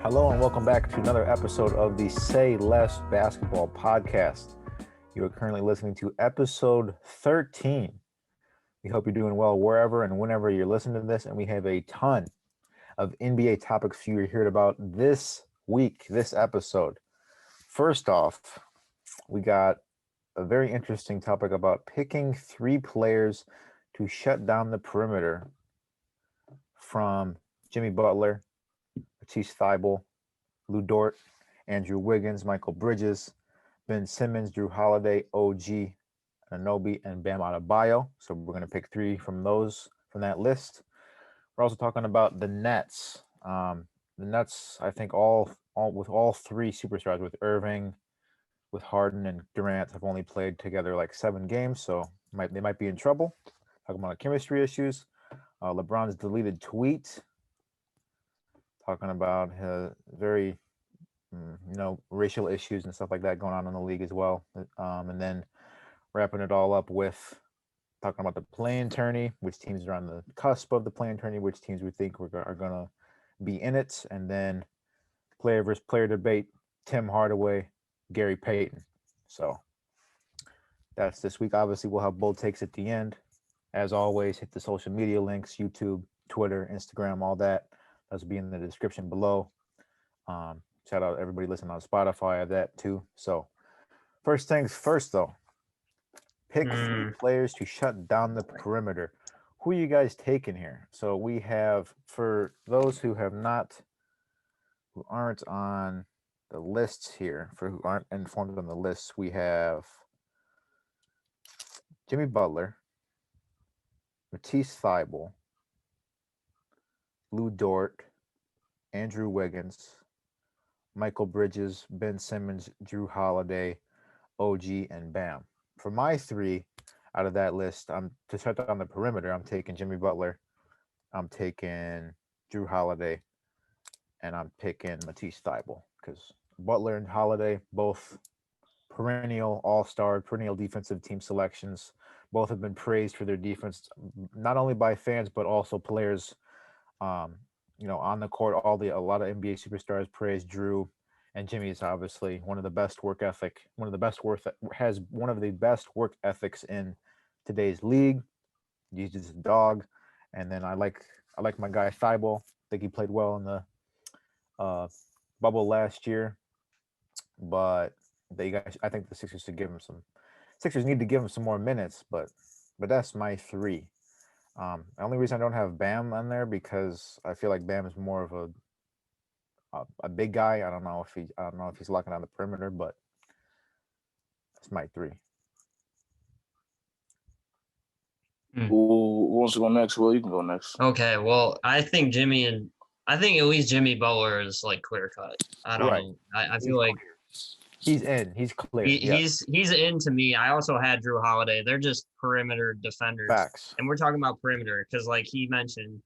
Hello and welcome back to another episode of the Say Less Basketball Podcast. You are currently listening to episode 13. We hope you're doing well wherever and whenever you're listening to this, and we have a ton of NBA topics for you to hear about this week, this episode. First off, we got a very interesting topic about picking three players to shut down the perimeter from Jimmy Butler, Matisse Thybulle, Lou Dort, Andrew Wiggins, Michael Bridges, Ben Simmons, Drew Holiday, OG, Anunoby, and Bam Adebayo. So we're going to pick three from that list. We're also talking about the Nets. The Nets, I think with all three superstars, with Irving, with Harden, and Durant, have only played together like 7 games, so they might be in trouble. Talking about chemistry issues. LeBron's deleted tweet talking about very, racial issues and stuff like that going on in the league as well. And then wrapping it all up with talking about the play-in tourney, which teams are on the cusp of the play-in tourney, which teams we think are going to be in it, and then player versus player debate, Tim Hardaway, Gary Payton. So that's this week. Obviously, we'll have bold takes at the end. As always, hit the social media links, YouTube, Twitter, Instagram, all that. That'll be in the description below. Shout out everybody listening on Spotify. I have that too. So first things first, though. Pick three players to shut down the perimeter. Who are you guys taking here? So we have, for those who aren't on the lists here, for who aren't informed on the lists, we have Jimmy Butler, Matisse Thybulle, Lou Dort, Andrew Wiggins, Michael Bridges, Ben Simmons, Drew Holiday, OG, and Bam. For my three out of that list, to shut down the perimeter, I'm taking Jimmy Butler, I'm taking Drew Holiday, and I'm picking Matisse Thybulle, because Butler and Holiday, both perennial all-star, perennial defensive team selections. Both have been praised for their defense, not only by fans, but also players, on the court. A lot of NBA superstars praise Drew, and Jimmy is obviously one of the best has one of the best work ethics in today's league. He's just a dog. And then I like my guy Thybulle. I think he played well in the bubble last year, but I think the Sixers need to give him some more minutes, but that's my three. The only reason I don't have Bam on there because I feel like Bam is more of a big guy. I don't know if he's locking down the perimeter, but that's my three. Who wants to go next? Well, you can go next. Okay, well, I think at least Jimmy Butler is like clear cut. I don't know. I feel like he's in. He's clear. He's in to me. I also had Drew Holiday. They're just perimeter defenders. Facts. And we're talking about perimeter because, like he mentioned,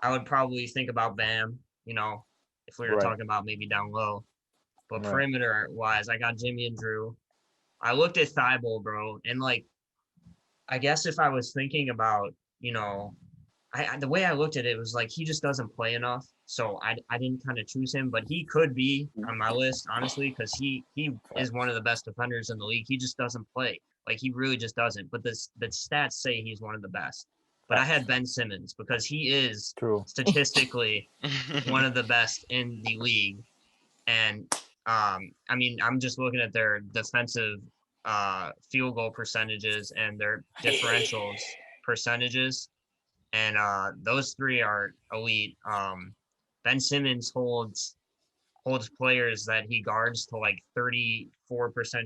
I would probably think about Bam, if we were talking about maybe down low. But perimeter-wise, I got Jimmy and Drew. I looked at Thybulle, bro, and, I guess if I was thinking about, the way I looked at it was like he just doesn't play enough. So I didn't kind of choose him, but he could be on my list, honestly, because he is one of the best defenders in the league. He just doesn't play. Like, he really just doesn't. But the stats say he's one of the best. But I had Ben Simmons because he is statistically one of the best in the league. And, I'm just looking at their defensive field goal percentages and their differentials percentages. And those three are elite. Ben Simmons holds players that he guards to like 34%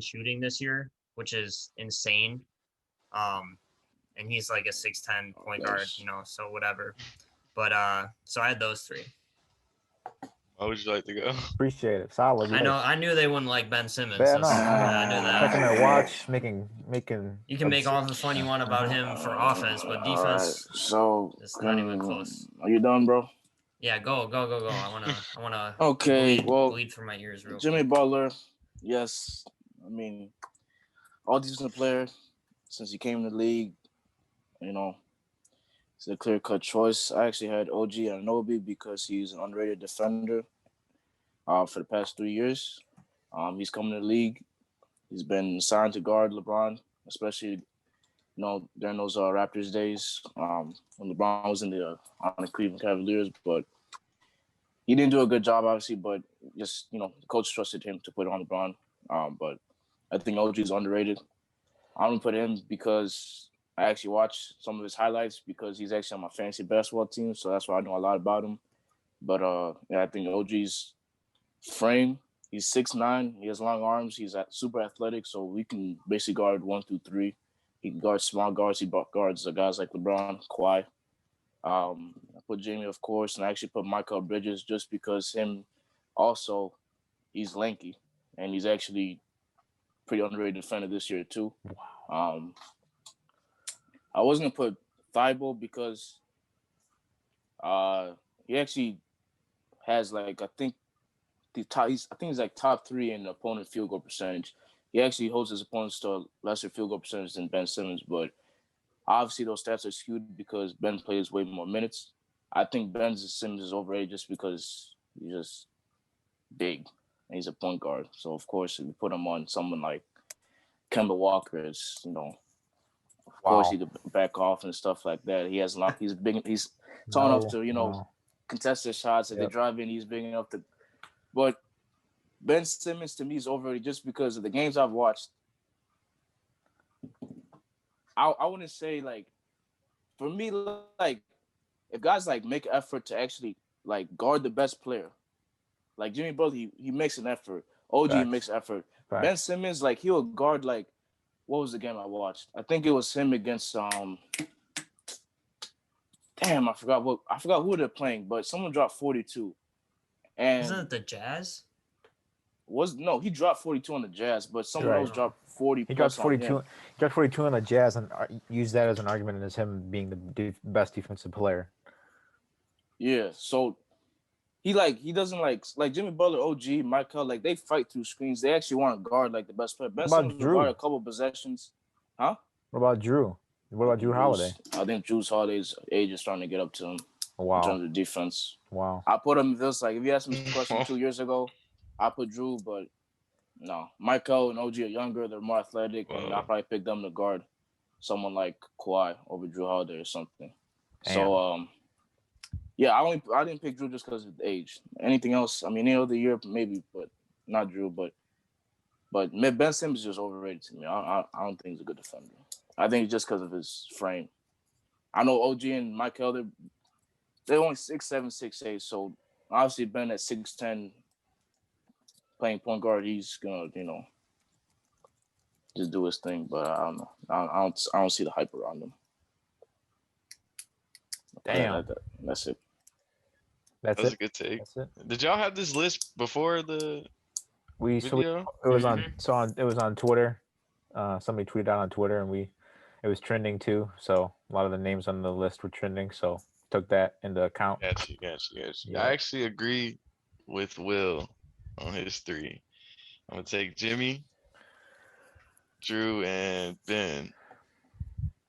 shooting this year, which is insane. And he's like a 6'10" point guard, so whatever. But so I had those three. How would you like to go? Appreciate it. Solid. I knew they wouldn't like Ben Simmons. Yeah, I knew that. Checking their watch, making. You can make all the fun you want about him for offense, but defense. Right. So it's not even close. Are you done, bro? Yeah, go. I wanna. Okay, bleed from my ears real Jimmy quick. Butler, yes. All decent player since he came in the league. It's a clear-cut choice. I actually had OG Anunoby because he's an underrated defender. for the past 3 years. He's coming to the league. He's been signed to guard LeBron, especially during those Raptors days when LeBron was on the Cleveland Cavaliers. But he didn't do a good job, obviously. But just the coach trusted him to put it on LeBron. But I think OG is underrated. I'm gonna put him because I actually watched some of his highlights because he's actually on my fantasy basketball team, so that's why I know a lot about him. But I think OG's frame. He's 6'9". He has long arms. He's super athletic, so we can basically guard 1 through 3. He can guard small guards. He guards guys like LeBron, Kawhi. I put Jamie, of course, and I actually put Michael Bridges just because he's lanky, and he's actually pretty underrated defender this year too. Wow. I was gonna put Thibault because he actually has I think he's like top 3 in opponent field goal percentage. He actually holds his opponents to a lesser field goal percentage than Ben Simmons, but obviously those stats are skewed because Ben plays way more minutes. I think Simmons is overrated just because he's just big and he's a point guard. So of course, if you put him on someone like Kemba Walker, it's of course he could back off and stuff like that. He's big. He's tall enough to contest their shots. If they drive in, he's big enough to. But Ben Simmons to me is overrated just because of the games I've watched. I wouldn't say for me if guys make an effort to actually guard the best player, like Jimmy Butler, he makes an effort. OG makes an effort. Facts. Ben Simmons he'll guard what was the game I watched? I think it was him against damn, I forgot who they're playing, but someone dropped 42. And isn't it the Jazz? He dropped 42 on the Jazz, but someone else dropped 40. He dropped 42. He dropped 42 on the Jazz, and used that as an argument as him being the best defensive player. Yeah, so he doesn't like Jimmy Butler, OG, Michael, they fight through screens. They actually want to guard the best player. Ben Simmons will guard a couple possessions. Huh? What about Drew? What about Drew Holiday? I think Drew Holiday's age is starting to get up to him. Wow. In terms of defense. Wow. I put him this if you asked me this question 2 years ago, I put Drew, but no. Michael and OG are younger, they're more athletic, and I probably pick them to guard someone like Kawhi over Drew Holiday or something. Damn. So I didn't pick Drew just because of the age. Anything else, any other year maybe, but not Drew. But Ben Simmons is just overrated to me. I don't think he's a good defender. I think it's just because of his frame. I know OG and Michael, they're only 6'7", 6'8", so obviously Ben at 6'10", playing point guard, he's gonna just do his thing. But I don't know. I don't see the hype around him. Damn, that's it. That's a good take. That's it. Did y'all have this list before the video? It was on Twitter. Somebody tweeted out on Twitter, and it was trending too. So a lot of the names on the list were trending. So took that into account. Gotcha. Yeah. I actually agree with Will on his 3. I'm gonna take Jimmy, Drew, and Ben.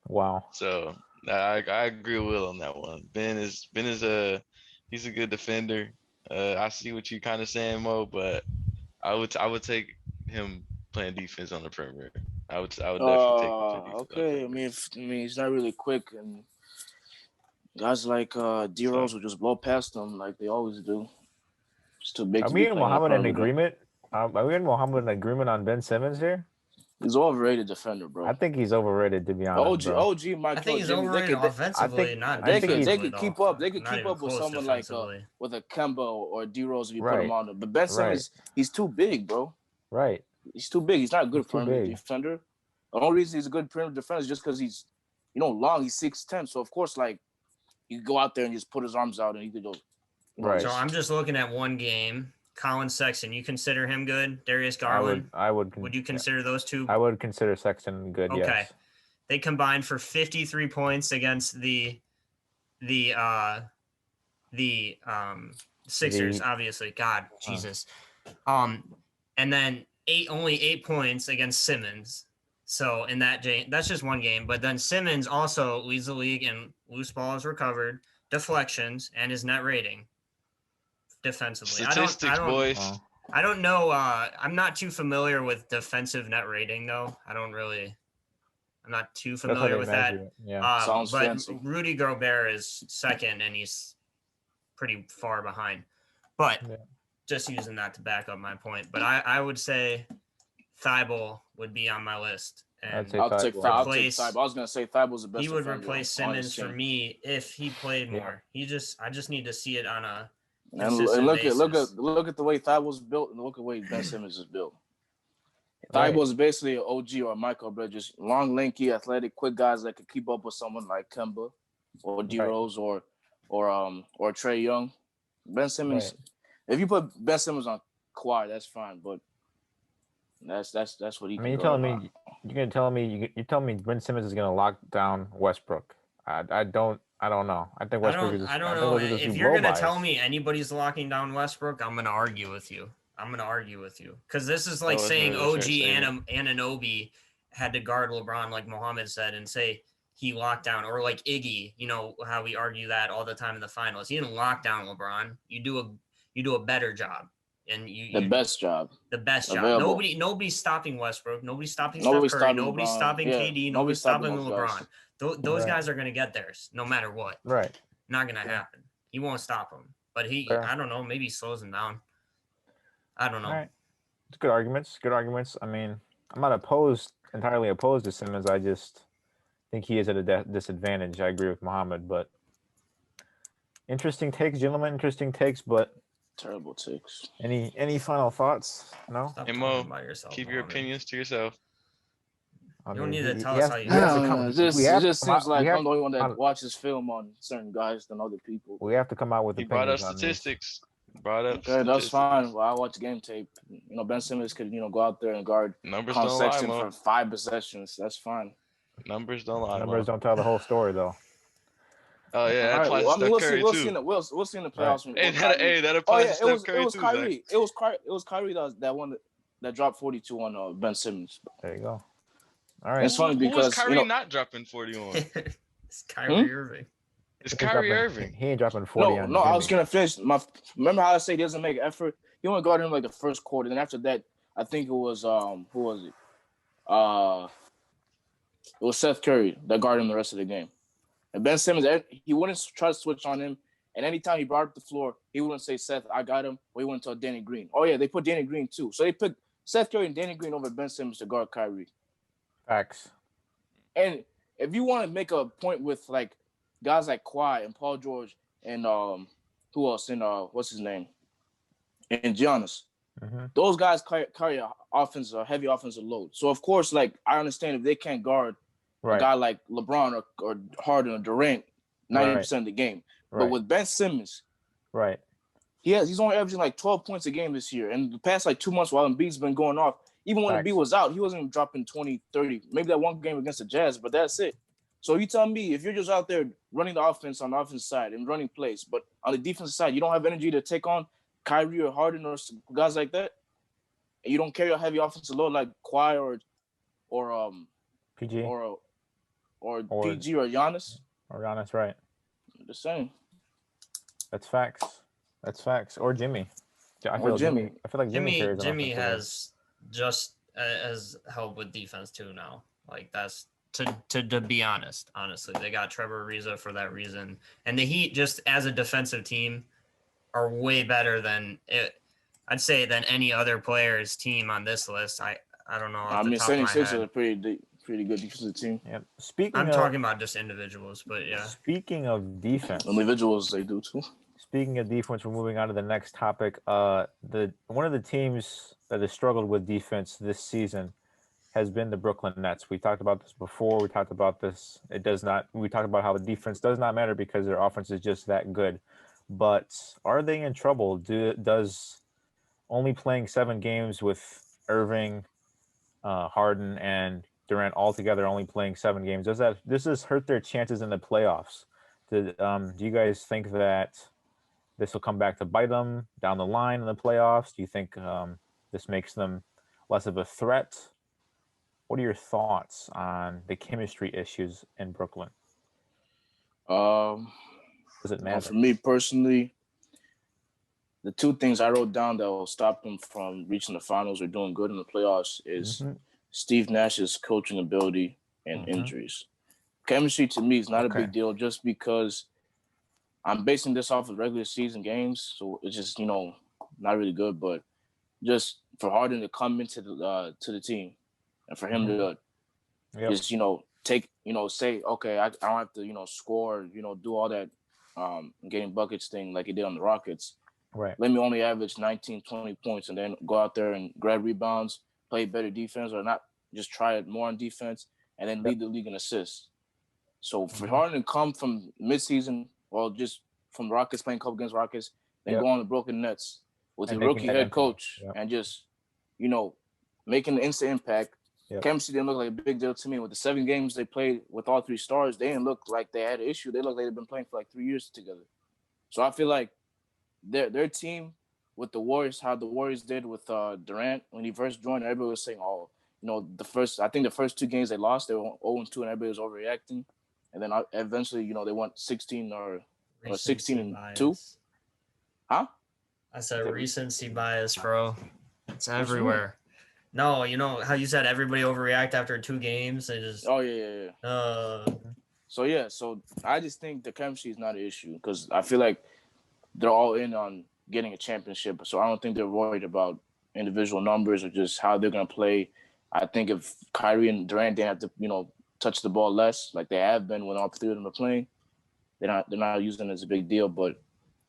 Wow. So I agree with Will on that one. Ben is he's a good defender. I see what you kind of saying, Mo, but I would take him playing defense on the perimeter. I would definitely take him. Okay. He's not really quick, and guys like D-Rose will just blow past him like they always do. It's too big. Are we and Muhammad in agreement? Are we and Muhammad in agreement on Ben Simmons here? He's an overrated defender, bro. I think he's overrated, to be honest. OG, Michael. I think he's overrated offensively, not defensively. They could keep up. They could keep up with someone with a Kemba or D-Rose if you put him on there. But Ben Simmons, he's too big, bro. Right. He's too big. He's not a good perimeter defender. The only reason he's a good perimeter defender is just because he's, long. He's 6'10". So of course, he could go out there and just put his arms out and he could go. Right. So I'm just looking at one game. Colin Sexton, you consider him good? Darius Garland? I would. Would you consider those two? I would consider Sexton good, okay. Yes. They combined for 53 points against the Sixers, obviously. God, Jesus. And then only 8 points against Simmons. So in that game, that's just one game. But then Simmons also leads the league in loose balls recovered, deflections, and his net rating. defensively. Statistics, boys. I don't know. I'm not too familiar with defensive net rating, though. I'm not too familiar with that. Yeah. Sounds but fancy. Rudy Gobert is second, and he's pretty far behind. But just using that to back up my point. But I would say Thibault would be on my list. And I'll take Thibault. I was gonna say Thibault's the best. He would replace Simmons for me if he played more. I just need to see it on a consistent basis. Look at the way Thibault's built, and look at the way Ben Simmons is built. Thibault's basically an OG or a Michael Bridges, long, lanky, athletic, quick guys that could keep up with someone like Kemba or D Rose or Trae Young. Ben Simmons. If you put Ben Simmons on Kawhi, that's fine, but that's what he. I mean, you're telling me Ben Simmons is gonna lock down Westbrook. I don't know. I think Westbrook is. I don't know. If you're gonna tell me anybody's locking down Westbrook, I'm gonna argue with you. Because this is like saying OG Anunoby had to guard LeBron, like Mohammed said, and say he locked down, or like Iggy. You know how we argue that all the time in the finals. He didn't lock down LeBron. You do a better job. And the best job. Available. Nobody's stopping Westbrook. Nobody's stopping Steph Curry. Nobody's stopping KD. Nobody's stopping LeBron. Those guys are gonna get theirs no matter what. Right. Not gonna happen. He won't stop them. But I don't know. Maybe he slows him down. I don't know. All right. It's good arguments. I mean, I'm not entirely opposed to Simmons. I just think he is at a disadvantage. I agree with Mohammed, but interesting takes, gentlemen. Interesting takes, but. Terrible takes. Any final thoughts? No. Stop talking about yourself, keep your opinions to yourself. You don't need to tell us how you feel. It just seems like I'm the only one that watches film on certain guys than other people. We have to come out with. He brought up statistics. Okay, that's fine. Well, I watch game tape. Ben Simmons could go out there and guard Sexton for 5 possessions. That's fine. Numbers don't lie. Numbers don't tell the whole story, though. Oh yeah, that applies to Steph Curry too. We'll see in the playoffs. Hey, that applies to Steph Curry too. Kyrie. It was Kyrie that dropped 42 on Ben Simmons. There you go. All right. It's funny because was Kyrie not dropping 41? It's Kyrie Irving. It's Kyrie Irving. He ain't dropping 40. No, I was gonna finish. Remember how I say he doesn't make effort? He only guarded him like the first quarter. Then after that, I think it was who was it? It was Seth Curry that guarded him the rest of the game. And Ben Simmons, he wouldn't try to switch on him. And anytime he brought up the floor, he wouldn't say, Seth, I got him. Or he wouldn't tell Danny Green. Oh, yeah, they put Danny Green too. So they picked Seth Curry and Danny Green over Ben Simmons to guard Kyrie. Facts. And if you want to make a point with, like, guys like Kawhi and Paul George and who else? And what's his name? And Giannis. Mm-hmm. Those guys carry a heavy offensive load. So, of course, like, I understand if they can't guard a guy like LeBron or Harden or Durant 90% of the game. But with Ben Simmons, he's only averaging like 12 points a game this year. And the past like 2 months while Embiid's been going off, even when Embiid was out, he wasn't even dropping 20, 30. Maybe that one game against the Jazz, but that's it. So you tell me, if you're just out there running the offense on the offensive side and running plays, but on the defensive side, you don't have energy to take on Kyrie or Harden or guys like that, and you don't carry a heavy offensive load like Kawhi or PG or PG or Giannis. Right. The same. That's facts. Or Jimmy. I feel like Jimmy has just as help with defense too now. Like that's to be honestly, they got Trevor Ariza for that reason. And the Heat, just as a defensive team, are way better than I'd say than any other player's team on this list. I don't know. I mean, 76 is a pretty good defensive team. Yeah. I'm talking about just individuals, but yeah. Speaking of defense, individuals they do too. Speaking of defense, we're moving on to the next topic. One of the teams that has struggled with defense this season has been the Brooklyn Nets. We talked about this before. We talked about this. We talked about how the defense does not matter because their offense is just that good. But are they in trouble? Does only playing 7 games with Irving, Harden, and Durant all together only playing 7 games, does this hurt their chances in the playoffs? Do you guys think that this will come back to bite them down the line in the playoffs? Do you think this makes them less of a threat? What are your thoughts on the chemistry issues in Brooklyn? Does it matter? For me personally, the two things I wrote down that will stop them from reaching the finals or doing good in the playoffs is Steve Nash's coaching ability and injuries. Chemistry to me is not a big deal just because I'm basing this off of regular season games, so it's just not really good. But just for Harden to come into the team, and for him to just take say okay, I don't have to score, do all that getting buckets thing like he did on the Rockets. Right. Let me only average 19, 20 points and then go out there and grab rebounds, play better defense, or not just try it more on defense, and then lead the league in assists. So for Harden to come from midseason, well, just from the Rockets, playing a couple against Rockets, then go on the Broken Nets with a rookie head coach and just, making an instant impact. Chemistry didn't look like a big deal to me. With the 7 games they played with all 3 stars, they didn't look like they had an issue. They looked like they've been playing for like 3 years together. So I feel like their team with the Warriors, how the Warriors did with Durant when he first joined, everybody was saying, the first 2 games they lost, they were 0-2 and everybody was overreacting. And then eventually, they went 16 or 16-2. Huh? I said recency bias, bro. It's everywhere. No, how you said everybody overreact after 2 games. They just. Oh yeah. So I just think the chemistry is not an issue because I feel like they're all in on getting a championship. So I don't think they're worried about individual numbers or just how they're gonna play. I think if Kyrie and Durant didn't have to, touch the ball less like they have been when all 3 of them are playing, they're not using it as a big deal. But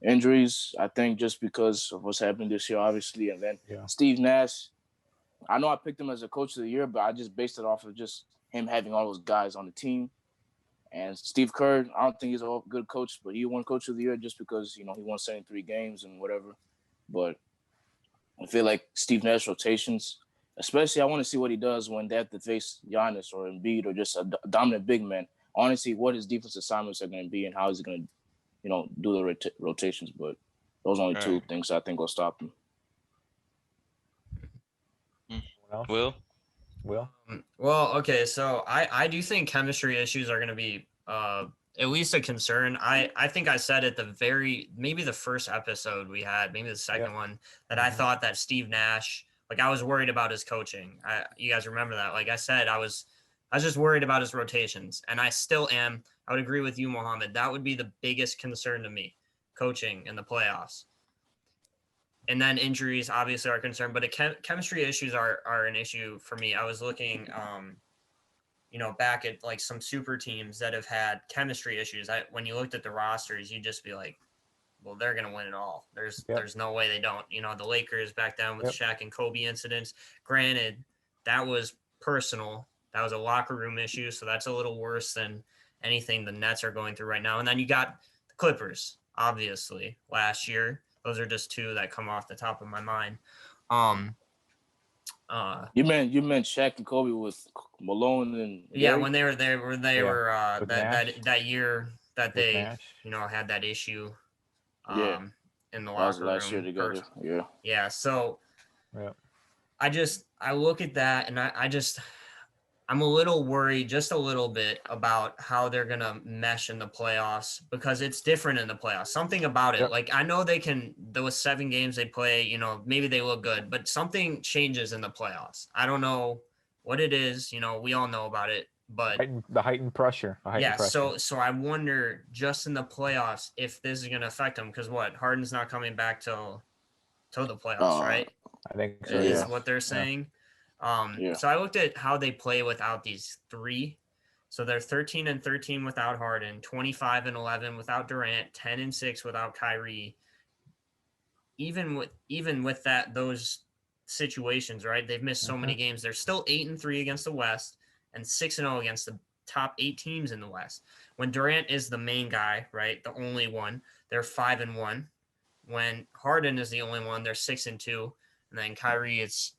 injuries, I think just because of what's happening this year, obviously, and then Steve Nash. I know I picked him as a coach of the year, but I just based it off of just him having all those guys on the team. And Steve Kerr, I don't think he's a good coach, but he won coach of the year just because, he won 73 games and whatever. But I feel like Steve Nash rotations, especially I want to see what he does when they have to face Giannis or Embiid or just a dominant big man. I want to see what his defense assignments are going to be and how he's going to, do the rotations. But those are only 2 things I think will stop him. Will? Well, okay, so I do think chemistry issues are going to be at least a concern. I think I said at maybe the first episode we had, maybe the second one, that I thought that Steve Nash, like I was worried about his coaching. You guys remember that? Like I said, I was just worried about his rotations, and I still am. I would agree with you, Mohammed. That would be the biggest concern to me, coaching in the playoffs. And then injuries obviously are a concern, but chemistry issues are an issue for me. I was looking, back at like some super teams that have had chemistry issues. When you looked at the rosters, you'd just be like, well, they're going to win it all. There's no way they don't. The Lakers back down with Shaq and Kobe incidents. Granted, that was personal. That was a locker room issue, so that's a little worse than anything the Nets are going through right now. And then you got the Clippers, obviously, last year. Those are just 2 that come off the top of my mind. You meant Shaq and Kobe with Malone and when they were there, that year that they had that issue in the locker room. Last year together. Yeah. So I look at that and I'm a little worried, just a little bit, about how they're going to mesh in the playoffs because it's different in the playoffs. Something about it. Like, I know those 7 games they play, maybe they look good, but something changes in the playoffs. I don't know what it is. We all know about it, but the heightened pressure. So I wonder just in the playoffs if this is going to affect them because Harden's not coming back till the playoffs, right? I think so. Is what they're saying. So I looked at how they play without these 3. So they're 13-13 without Harden, 25-11 without Durant, 10-6 without Kyrie. Even with those situations, right? They've missed so many games. They're still 8-3 against the West and 6-0 against the top 8 teams in the West. When Durant is the main guy, right? The only one, they're 5-1. When Harden is the only one, they're 6-2. And then Kyrie, it's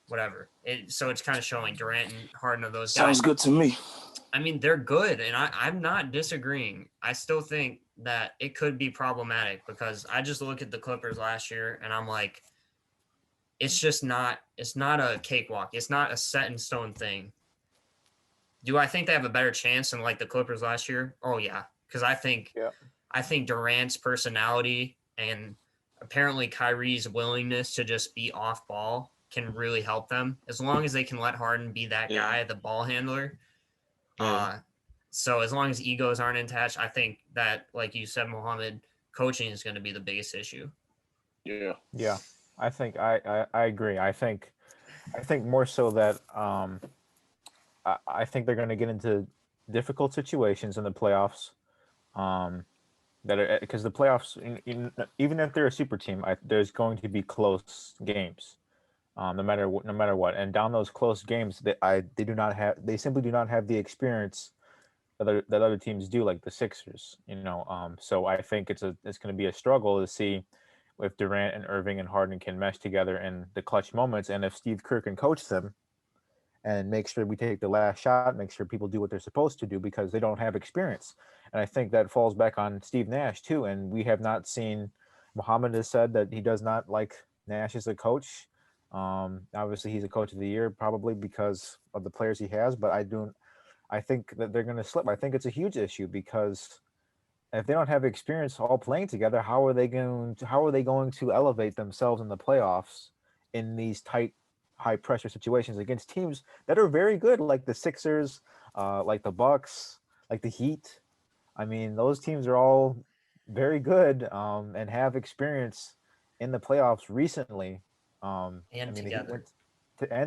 whatever. So it's kind of showing Durant and Harden of those guys. Sounds good to me. I mean, they're good, and I'm not disagreeing. I still think that it could be problematic because I just look at the Clippers last year, and I'm like, it's not a cakewalk. It's not a set in stone thing. Do I think they have a better chance than like the Clippers last year? Oh yeah, because I think Durant's personality and apparently Kyrie's willingness to just be off ball can really help them as long as they can let Harden be that guy, the ball handler. So as long as egos aren't attached, I think that, like you said, Mohammed, coaching is going to be the biggest issue. Yeah. I think I agree. I think more so that I think they're going to get into difficult situations in the playoffs. That are because the playoffs, even if they're a super team, there's going to be close games, no matter what. And down those close games, they simply do not have the experience that other teams do, like the Sixers. So I think it's going to be a struggle to see if Durant and Irving and Harden can mesh together in the clutch moments, and if Steve Kerr can coach them and make sure we take the last shot, make sure people do what they're supposed to do because they don't have experience. And I think that falls back on Steve Nash too. And we have not seen. Muhammad has said that he does not like Nash as a coach. Obviously, he's a coach of the year probably because of the players he has. But I think that they're going to slip. I think it's a huge issue because if they don't have experience all playing together, how are they going to elevate themselves in the playoffs in these tight, high pressure situations against teams that are very good, like the Sixers, like the Bucks, like the Heat? I mean, those teams are all very good and have experience in the playoffs recently. And The Heat together.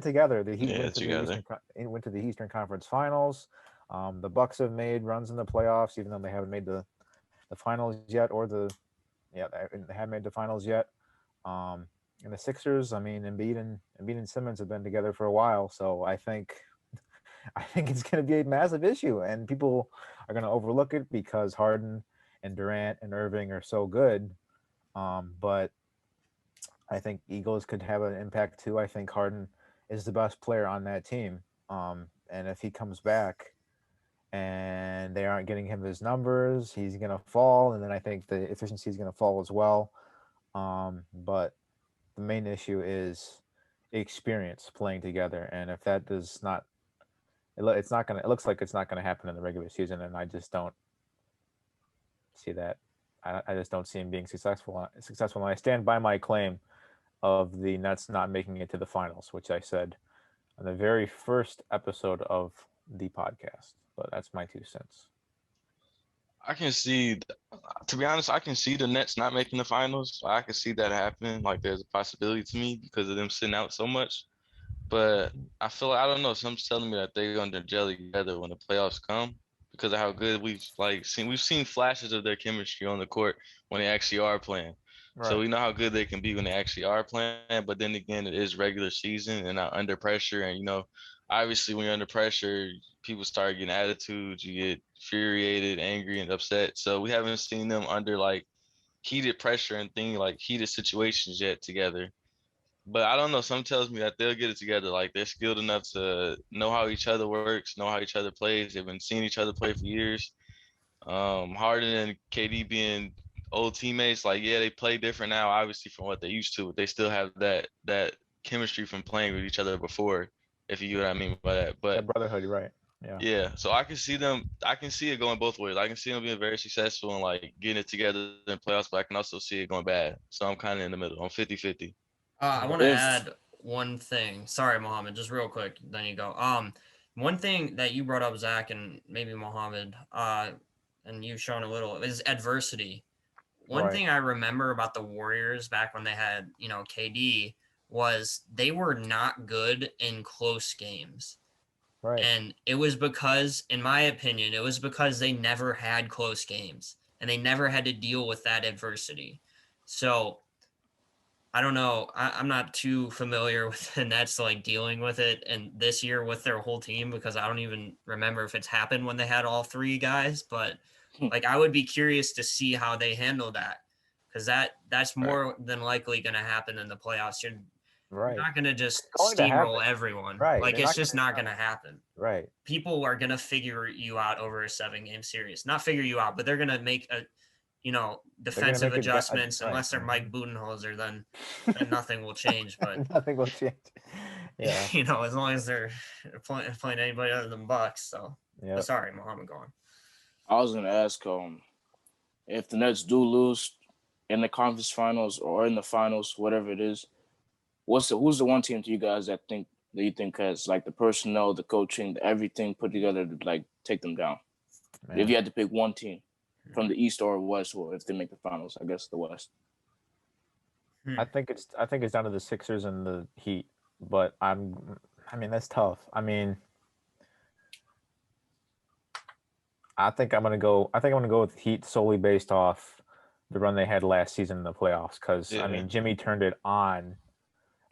together. The Heat together. went to the Eastern Conference Finals. The Bucks have made runs in the playoffs, even though they haven't made the finals yet, they haven't made the finals yet. And the Sixers, I mean, Embiid and Simmons have been together for a while, so I think it's going to be a massive issue, and people are going to overlook it because Harden and Durant and Irving are so good. But I think egos could have an impact too. I think Harden is the best player on that team, and if he comes back and they aren't getting him his numbers, he's going to fall, and then I think the efficiency is going to fall as well. But the main issue is experience playing together, and if that does not, it's not going to. It looks like it's not going to happen in the regular season, and I just don't see that. I just don't see him being successful. And I stand by my claim of the Nets not making it to the finals, which I said on the very first episode of the podcast. But that's my 2 cents. I can see, to be honest, I can see the Nets not making the finals. I can see that happening. Like there's a possibility to me because of them sitting out so much. But I feel like, I don't know, something's telling me that they're gonna gel together when the playoffs come because of how good we've seen flashes of their chemistry on the court when they actually are playing. Right. So we know how good they can be when they actually are playing. But then again, it is regular season and not under pressure. And obviously when you're under pressure, people start getting attitudes, you get infuriated, angry, and upset. So we haven't seen them under like heated pressure and things like heated situations yet together. But I don't know. Something tells me that they'll get it together. Like they're skilled enough to know how each other works, know how each other plays. They've been seeing each other play for years. Harden and KD being old teammates, like yeah, they play different now, obviously from what they used to, but they still have that chemistry from playing with each other before, if you know what I mean by that. But that brotherhood, right? Yeah. So I can see it going both ways. I can see them being very successful and like getting it together in playoffs, but I can also see it going bad. So I'm kind of in the middle. I'm 50-50. I want to add one thing. Sorry, Mohammed, just real quick. Then you go. One thing that you brought up, Zach, and maybe Mohammed, and you've shown a little, is adversity. One thing I remember about the Warriors back when they had, KD, was they were not good in close games. Right. And it was because, in my opinion, it was because they never had close games and they never had to deal with that adversity. So I don't know. I'm not too familiar with the Nets like dealing with it and this year with their whole team because I don't even remember if it's happened when they had all three guys. But like I would be curious to see how they handle that because that's more than likely going to happen in the playoffs. You're not going to just steamroll everyone. Right. Like it's just not going to happen. Right. People are going to figure you out over a 7-game series. Not figure you out, but they're going to make defensive adjustments. Unless they're Mike Budenholzer, then nothing will change. But nothing will change. Yeah. As long as they're playing anybody other than Bucks. So, yeah. Sorry, Mohammed, go on. I was gonna ask, if the Nets do lose in the conference finals or in the finals, whatever it is, who's the one team to you guys that you think has like the personnel, the coaching, everything put together to like take them down? Man. If you had to pick one team from the East or West, or if they make the finals, I guess the West. I think it's down to the Sixers and the Heat, but I mean that's tough. I mean, I think I'm gonna go with Heat solely based off the run they had last season in the playoffs. Because I mean, Jimmy turned it on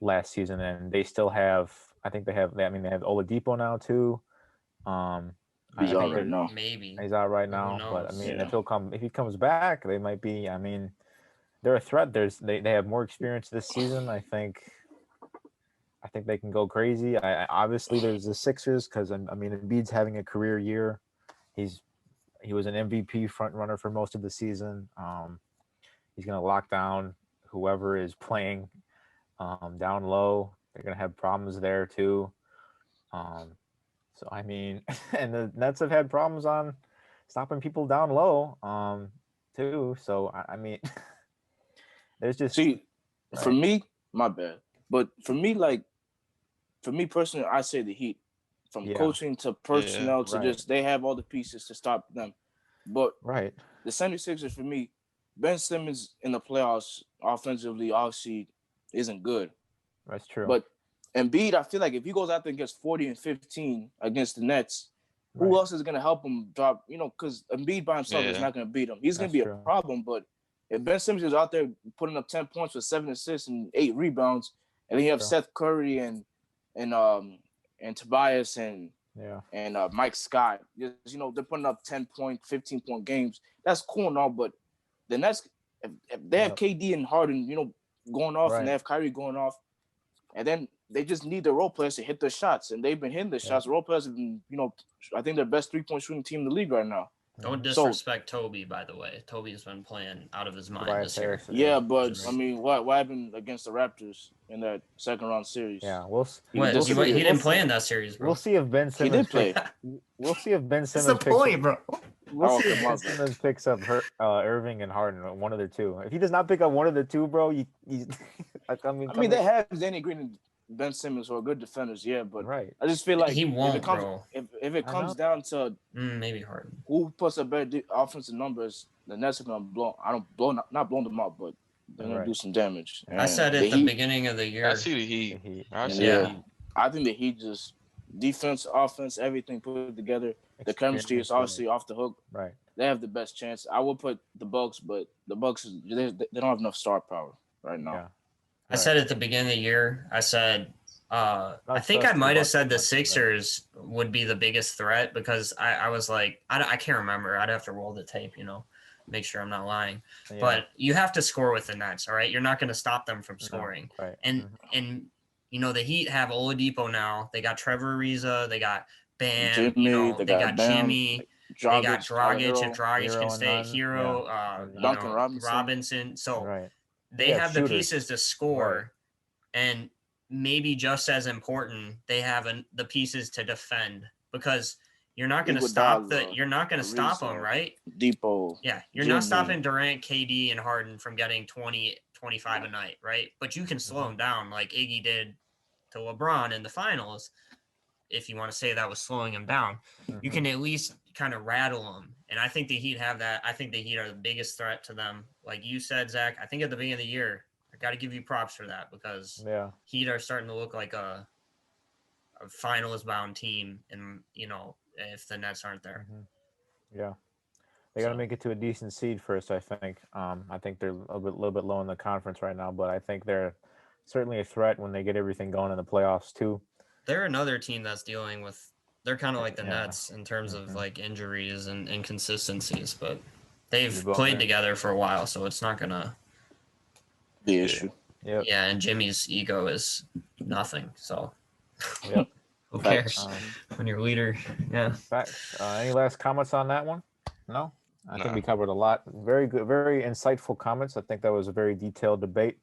last season, and they still have. I think they have Oladipo now too. He's out right now. Maybe he's out right now, but I mean, if he comes back, they might be. I mean, they're a threat. They have more experience this season. I think they can go crazy. Obviously there's the Sixers because I mean Embiid's having a career year. He was an MVP front runner for most of the season. He's gonna lock down whoever is playing down low. They're gonna have problems there too. So I mean, and the Nets have had problems on stopping people down low too. So I mean, there's just for me, my bad, but for me personally, I say the Heat. From coaching to personnel to just they have all the pieces to stop them. But the 76ers, for me, Ben Simmons in the playoffs offensively obviously isn't good. That's true. But Embiid, I feel like if he goes out there and gets 40 and 15 against the Nets, who else is going to help him drop? You know, because Embiid by himself is not going to beat him. He's going to be a problem. But if Ben Simmons is out there putting up 10 points with 7 assists and 8 rebounds, and then you have Seth Curry and Tobias and Mike Scott, you know, they're putting up 10-point, 15-point games. That's cool and all, but the Nets, if they have KD and Harden, you know, going off, and they have Kyrie going off, and then they just need the role players to hit their shots, and they've been hitting the shots. Role players have been, you know, I think they're the best 3-point shooting team in the league right now. Don't disrespect Toby, by the way. Toby's been playing out of his mind this year. Yeah, but I mean, what happened against the Raptors in that second round series? Yeah, he didn't play in that series, bro. We'll see if Ben Simmons. He did play. We'll see if Ben Simmons. That's the point, bro. We'll see if Ben Simmons picks up Irving and Harden, one of the two. If he does not pick up one of the two, bro, I mean, they have Danny Green and Ben Simmons who are good defenders, but I just feel like he won't, if it comes down to maybe Harden, who puts up better offensive numbers, the Nets are gonna not blow them up, but they're gonna do some damage. I said at the beginning of the year. I see the Heat. I think the Heat just defense, offense, everything put together. The chemistry is obviously off the hook. Right. They have the best chance. I would put the Bucks, but the Bucks they don't have enough star power right now. Yeah. I said at the beginning of the year, I said, I think I might have said the Sixers would be the biggest threat because I was like, I can't remember. I'd have to roll the tape, you know, make sure I'm not lying. Yeah. But you have to score with the Nets, all right? You're not going to stop them from scoring. No, right. And you know, the Heat have Oladipo now. They got Trevor Ariza. They got Bam. Jimmy, you know, they got Bam, Jimmy. Dragic, they got Dragic. If Dragic Hero can stay, Hero, Duncan Robinson. So – they have the pieces to score, and maybe just as important, they have the pieces to defend because you're not going to stop you're not going to stop them, right? Depot. Yeah, you're not stopping Durant, KD, and Harden from getting 20, 25 a night, right? But you can slow them down like Iggy did to LeBron in the finals. If you want to say that was slowing him down, you can at least kind of rattle them. And I think the Heat have that. I think the Heat are the biggest threat to them. Like you said, Zach, I think at the beginning of the year, I got to give you props for that because Heat are starting to look like a finals bound team. And, you know, if the Nets aren't there. Yeah. They got to make it to a decent seed first, I think. I think they're a little bit low in the conference right now, but I think they're certainly a threat when they get everything going in the playoffs too. They're another team that's dealing with – they're kind of like the Nets in terms of, like, injuries and inconsistencies, but they've played together for a while, so it's not going to be an issue. Yep. Yeah, and Jimmy's ego is nothing, so who Facts. cares when you're leader? Yeah. Facts. Any last comments on that one? No? I think we covered a lot. Very good, very insightful comments. I think that was a very detailed debate.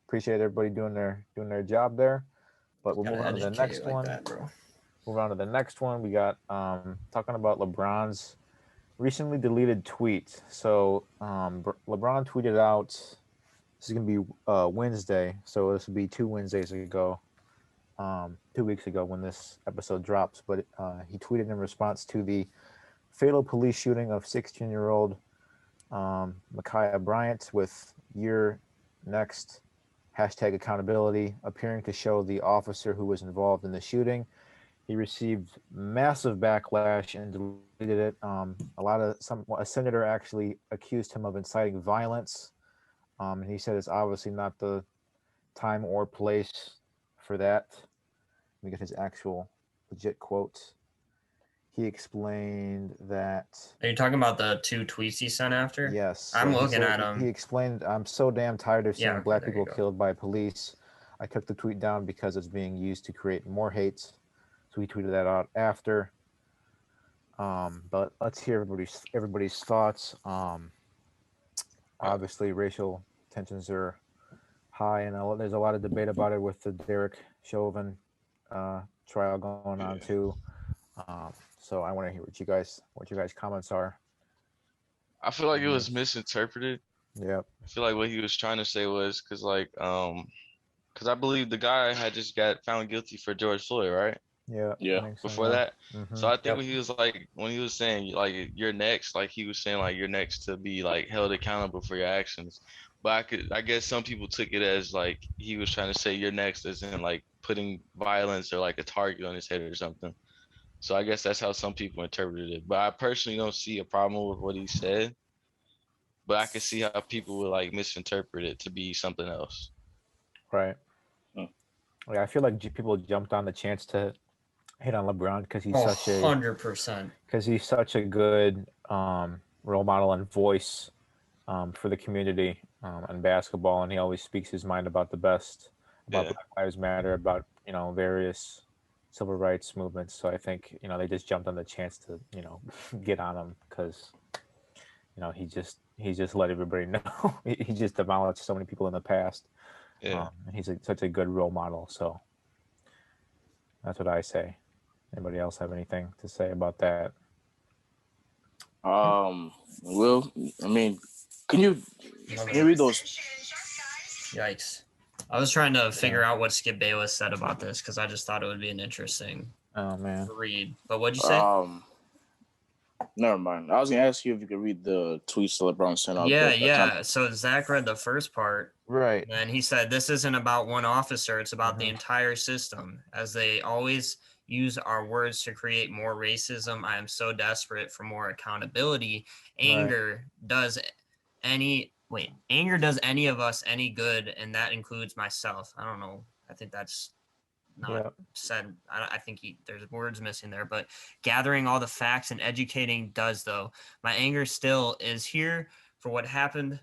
Appreciate everybody doing their job there. But we'll move on to the next one. Move on to the next one. We got talking about LeBron's recently deleted tweet. So LeBron tweeted out This is gonna be Wednesday, so this will be 2 Wednesdays ago, 2 weeks ago when this episode drops. But he tweeted in response to the fatal police shooting of 16-year-old Micaiah Bryant with "You're next." Hashtag accountability, appearing to show the officer who was involved in the shooting. He received massive backlash and deleted it. A senator actually accused him of inciting violence, and he said it's obviously not the time or place for that. Let me get his actual legit quote. He explained that. Are you talking about the 2 tweets he sent after? Yes, I'm looking at them. He explained, "I'm so damn tired of seeing okay, black people killed by police. I took the tweet down because it's being used to create more hate." So he tweeted that out after. But let's hear everybody's thoughts. Obviously, racial tensions are high, and there's a lot of debate about it with the Derek Chauvin trial going on too. So I want to hear what you guys comments are. I feel like it was misinterpreted. Yep. I feel like what he was trying to say was because I believe the guy had just got found guilty for George Floyd, right? Yeah. Before that. So I think Yep. when he was saying like you're next, like he was saying like you're next to be like held accountable for your actions. But I guess some people took it as like he was trying to say you're next as in like putting violence or like a target on his head or something. So I guess that's how some people interpreted it. But I personally don't see a problem with what he said. But I can see how people would like misinterpret it to be something else. Right. Yeah, I feel like people jumped on the chance to hit on LeBron because he's such a 100%. Because he's such a good role model and voice for the community in basketball, and he always speaks his mind about the best, about Black Lives Matter, about various civil rights movements. So I think they just jumped on the chance to get on him because he just let everybody know he just demolished so many people in the past. Yeah. He's such a good role model. So that's what I say. Anybody else have anything to say about that? Will, I mean, can you read those? Yikes. I was trying to figure out what Skip Bayless said about this because I just thought it would be an interesting read. But what'd you say? Never mind. I was gonna ask you if you could read the tweets that LeBron sent out. Yeah. So Zach read the first part. Right. And he said, "This isn't about one officer. It's about the entire system. As they always use our words to create more racism, I am so desperate for more accountability. Anger does any of us any good, and that includes myself." I don't know. I think that's not said. I think there's words missing there, but gathering all the facts and educating does, though. My anger still is here for what happened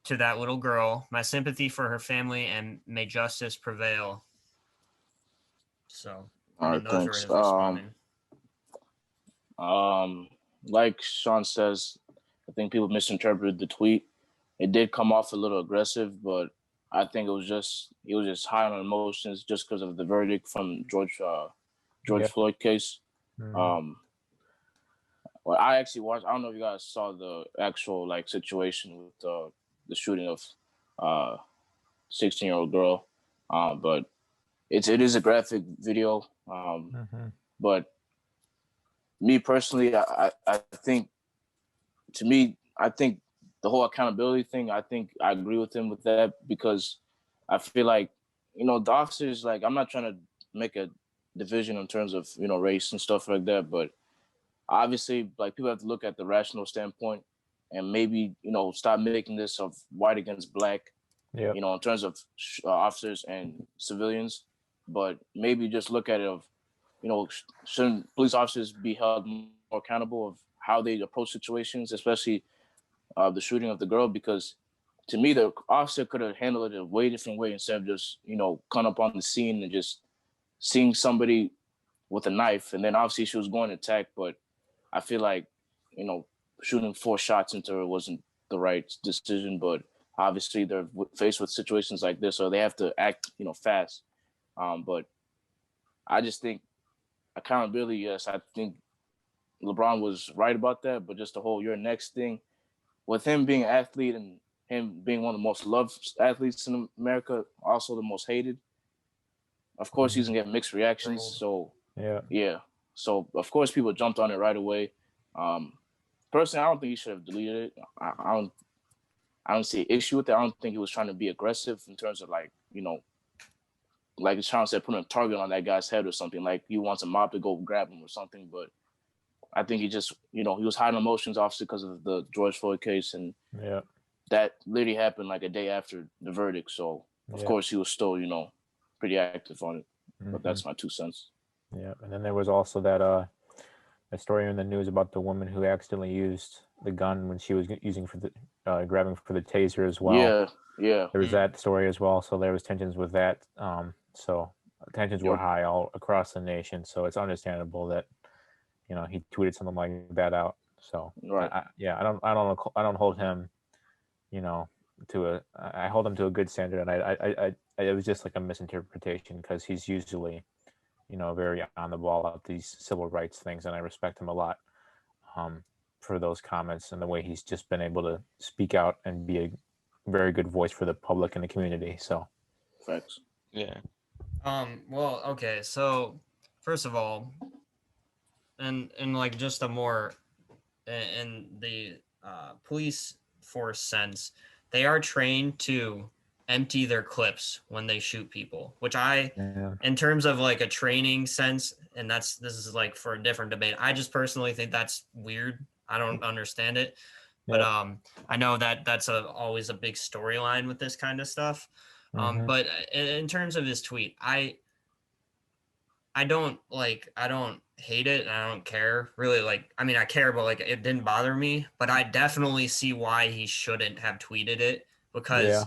to that little girl. My sympathy for her family, and may justice prevail. So, those were his responding. Like Sean says, I think people misinterpreted the tweet. It did come off a little aggressive, but I think he was just high on emotions just because of the verdict from George Floyd case. Well, I actually watched. I don't know if you guys saw the actual situation with the shooting of 16-year-old girl, but it is a graphic video. But me personally, I think the whole accountability thing, I think I agree with him with that because I feel like, the officers, I'm not trying to make a division in terms of, race and stuff like that, but obviously, people have to look at the rational standpoint and maybe, stop making this of white against black, in terms of officers and civilians, but maybe just look at it of, shouldn't police officers be held more accountable of how they approach situations, especially the shooting of the girl? Because to me, the officer could have handled it a way different way instead of just, coming up on the scene and just seeing somebody with a knife. And then obviously she was going to attack, but I feel like, shooting 4 shots into her wasn't the right decision. But obviously they're faced with situations like this, so they have to act, fast. But I just think accountability, yes, I think LeBron was right about that, but just the whole "you're next" thing, with him being an athlete and him being one of the most loved athletes in America, also the most hated. Of course, he's gonna get mixed reactions. So yeah. So of course, people jumped on it right away. Personally, I don't think he should have deleted it. I don't see an issue with it. I don't think he was trying to be aggressive in terms of like Sean said, putting a target on that guy's head or something. Like he wants a mob to go grab him or something. But I think he just he was hiding emotions, obviously, because of the George Floyd case, and that literally happened like a day after the verdict. So of course he was still pretty active on it. But that's my 2 cents. Yeah, and then there was also that a story in the news about the woman who accidentally used the gun when she was using for the grabbing for the taser as well. Yeah. There was that story as well. So there was tensions with that. So tensions were high all across the nation. So it's understandable that he tweeted something like that out. So I don't hold him I hold him to a good standard, and it was just like a misinterpretation because he's usually very on the ball about these civil rights things, and I respect him a lot for those comments and the way he's just been able to speak out and be a very good voice for the public and the community. So facts. Yeah. Well, okay, so first of all, and like just a more in the police force sense, they are trained to empty their clips when they shoot people, which in terms of like a training sense, and this is like for a different debate, I just personally think that's weird. I don't understand it. But I know that that's always a big storyline with this kind of stuff. But in terms of his tweet, I don't hate it, and I don't care really. Like, I mean, I care, but like it didn't bother me. But I definitely see why he shouldn't have tweeted it, because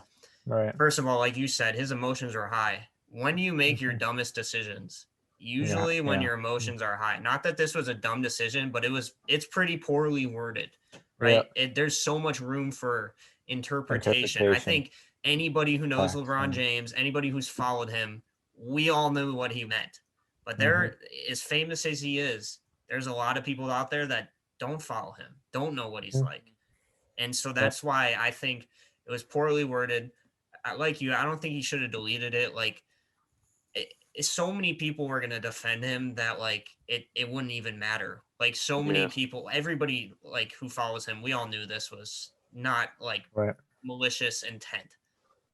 first of all, like you said, his emotions are high. When you make your dumbest decisions, usually when your emotions are high, not that this was a dumb decision, but it's pretty poorly worded, right? There's so much room for interpretation. I think anybody who knows LeBron James, anybody who's followed him, we all knew what he meant. But as famous as he is, there's a lot of people out there that don't follow him, don't know what he's like. And so that's why I think it was poorly worded. Like you, I don't think he should have deleted it. Like, so many people were going to defend him that like it wouldn't even matter. Like, so many people, everybody like who follows him, we all knew this was not like malicious intent.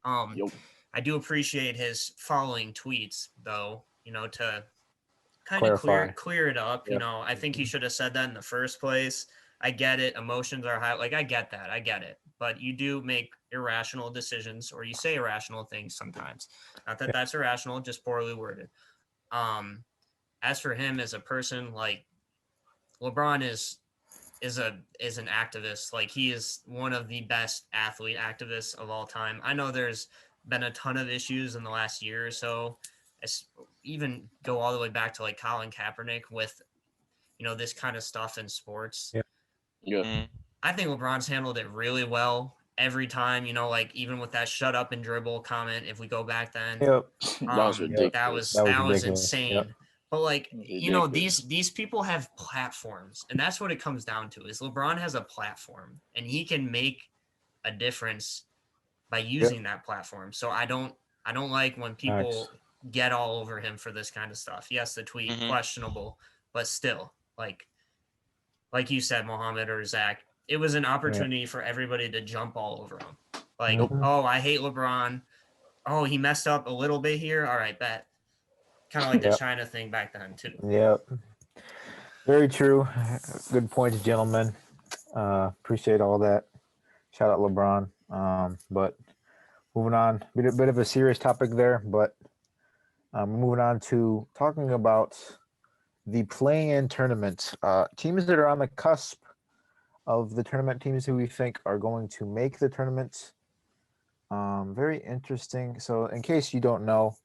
I do appreciate his following tweets though, to kind of clear it up. I think he should have said that in the first place. I get it. Emotions are high. Like, I get that. I get it. But you do make irrational decisions, or you say irrational things sometimes. Not that that's irrational, just poorly worded. As for him as a person, like, LeBron is an activist. Like, he is one of the best athlete activists of all time. I know there's been a ton of issues in the last year or so. Even go all the way back to like Colin Kaepernick with, this kind of stuff in sports. I think LeBron's handled it really well every time, like even with that shut up and dribble comment, if we go back then, that was ridiculous. That was insane. But like, these people have platforms, and that's what it comes down to, is LeBron has a platform and he can make a difference by using that platform. So I don't like when people get all over him for this kind of stuff. Yes, the tweet questionable, but still, like you said, Mohammed or Zach, it was an opportunity for everybody to jump all over him. Like, oh, I hate LeBron. Oh, he messed up a little bit here. All right, bet. Kind of like the China thing back then too. Yep. Very true. Good points, gentlemen. Appreciate all that. Shout out LeBron. But moving on, a bit of a serious topic there, but moving on to talking about the play-in tournament. Teams that are on the cusp of the tournament, teams who we think are going to make the tournament. Very interesting. So in case you don't know,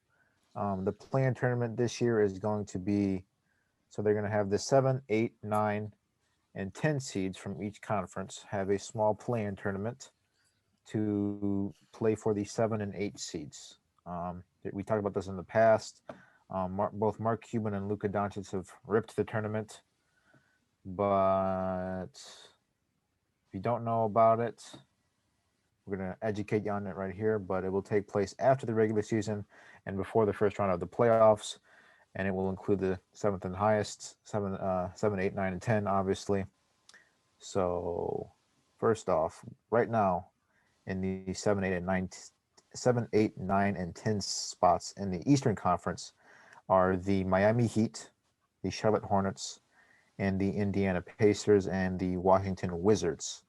the play-in tournament this year is going to be, so they're going to have the 7, 8, 9, and 10 seeds from each conference have a small play-in tournament to play for the 7 and 8 seeds. We talked about this in the past. Both Mark Cuban and Luka Doncic have ripped the tournament, but if you don't know about it, We're going to educate you on it right here, but it will take place after the regular season and before the first round of the playoffs, and it will include the 7th and highest, 7, 8, 9, and 10, obviously. So first off, right now in the 7, 8, and 9, 7, 8, 9, and 10 spots in the Eastern Conference are the Miami Heat, the Charlotte Hornets, and the Indiana Pacers and the Washington Wizards.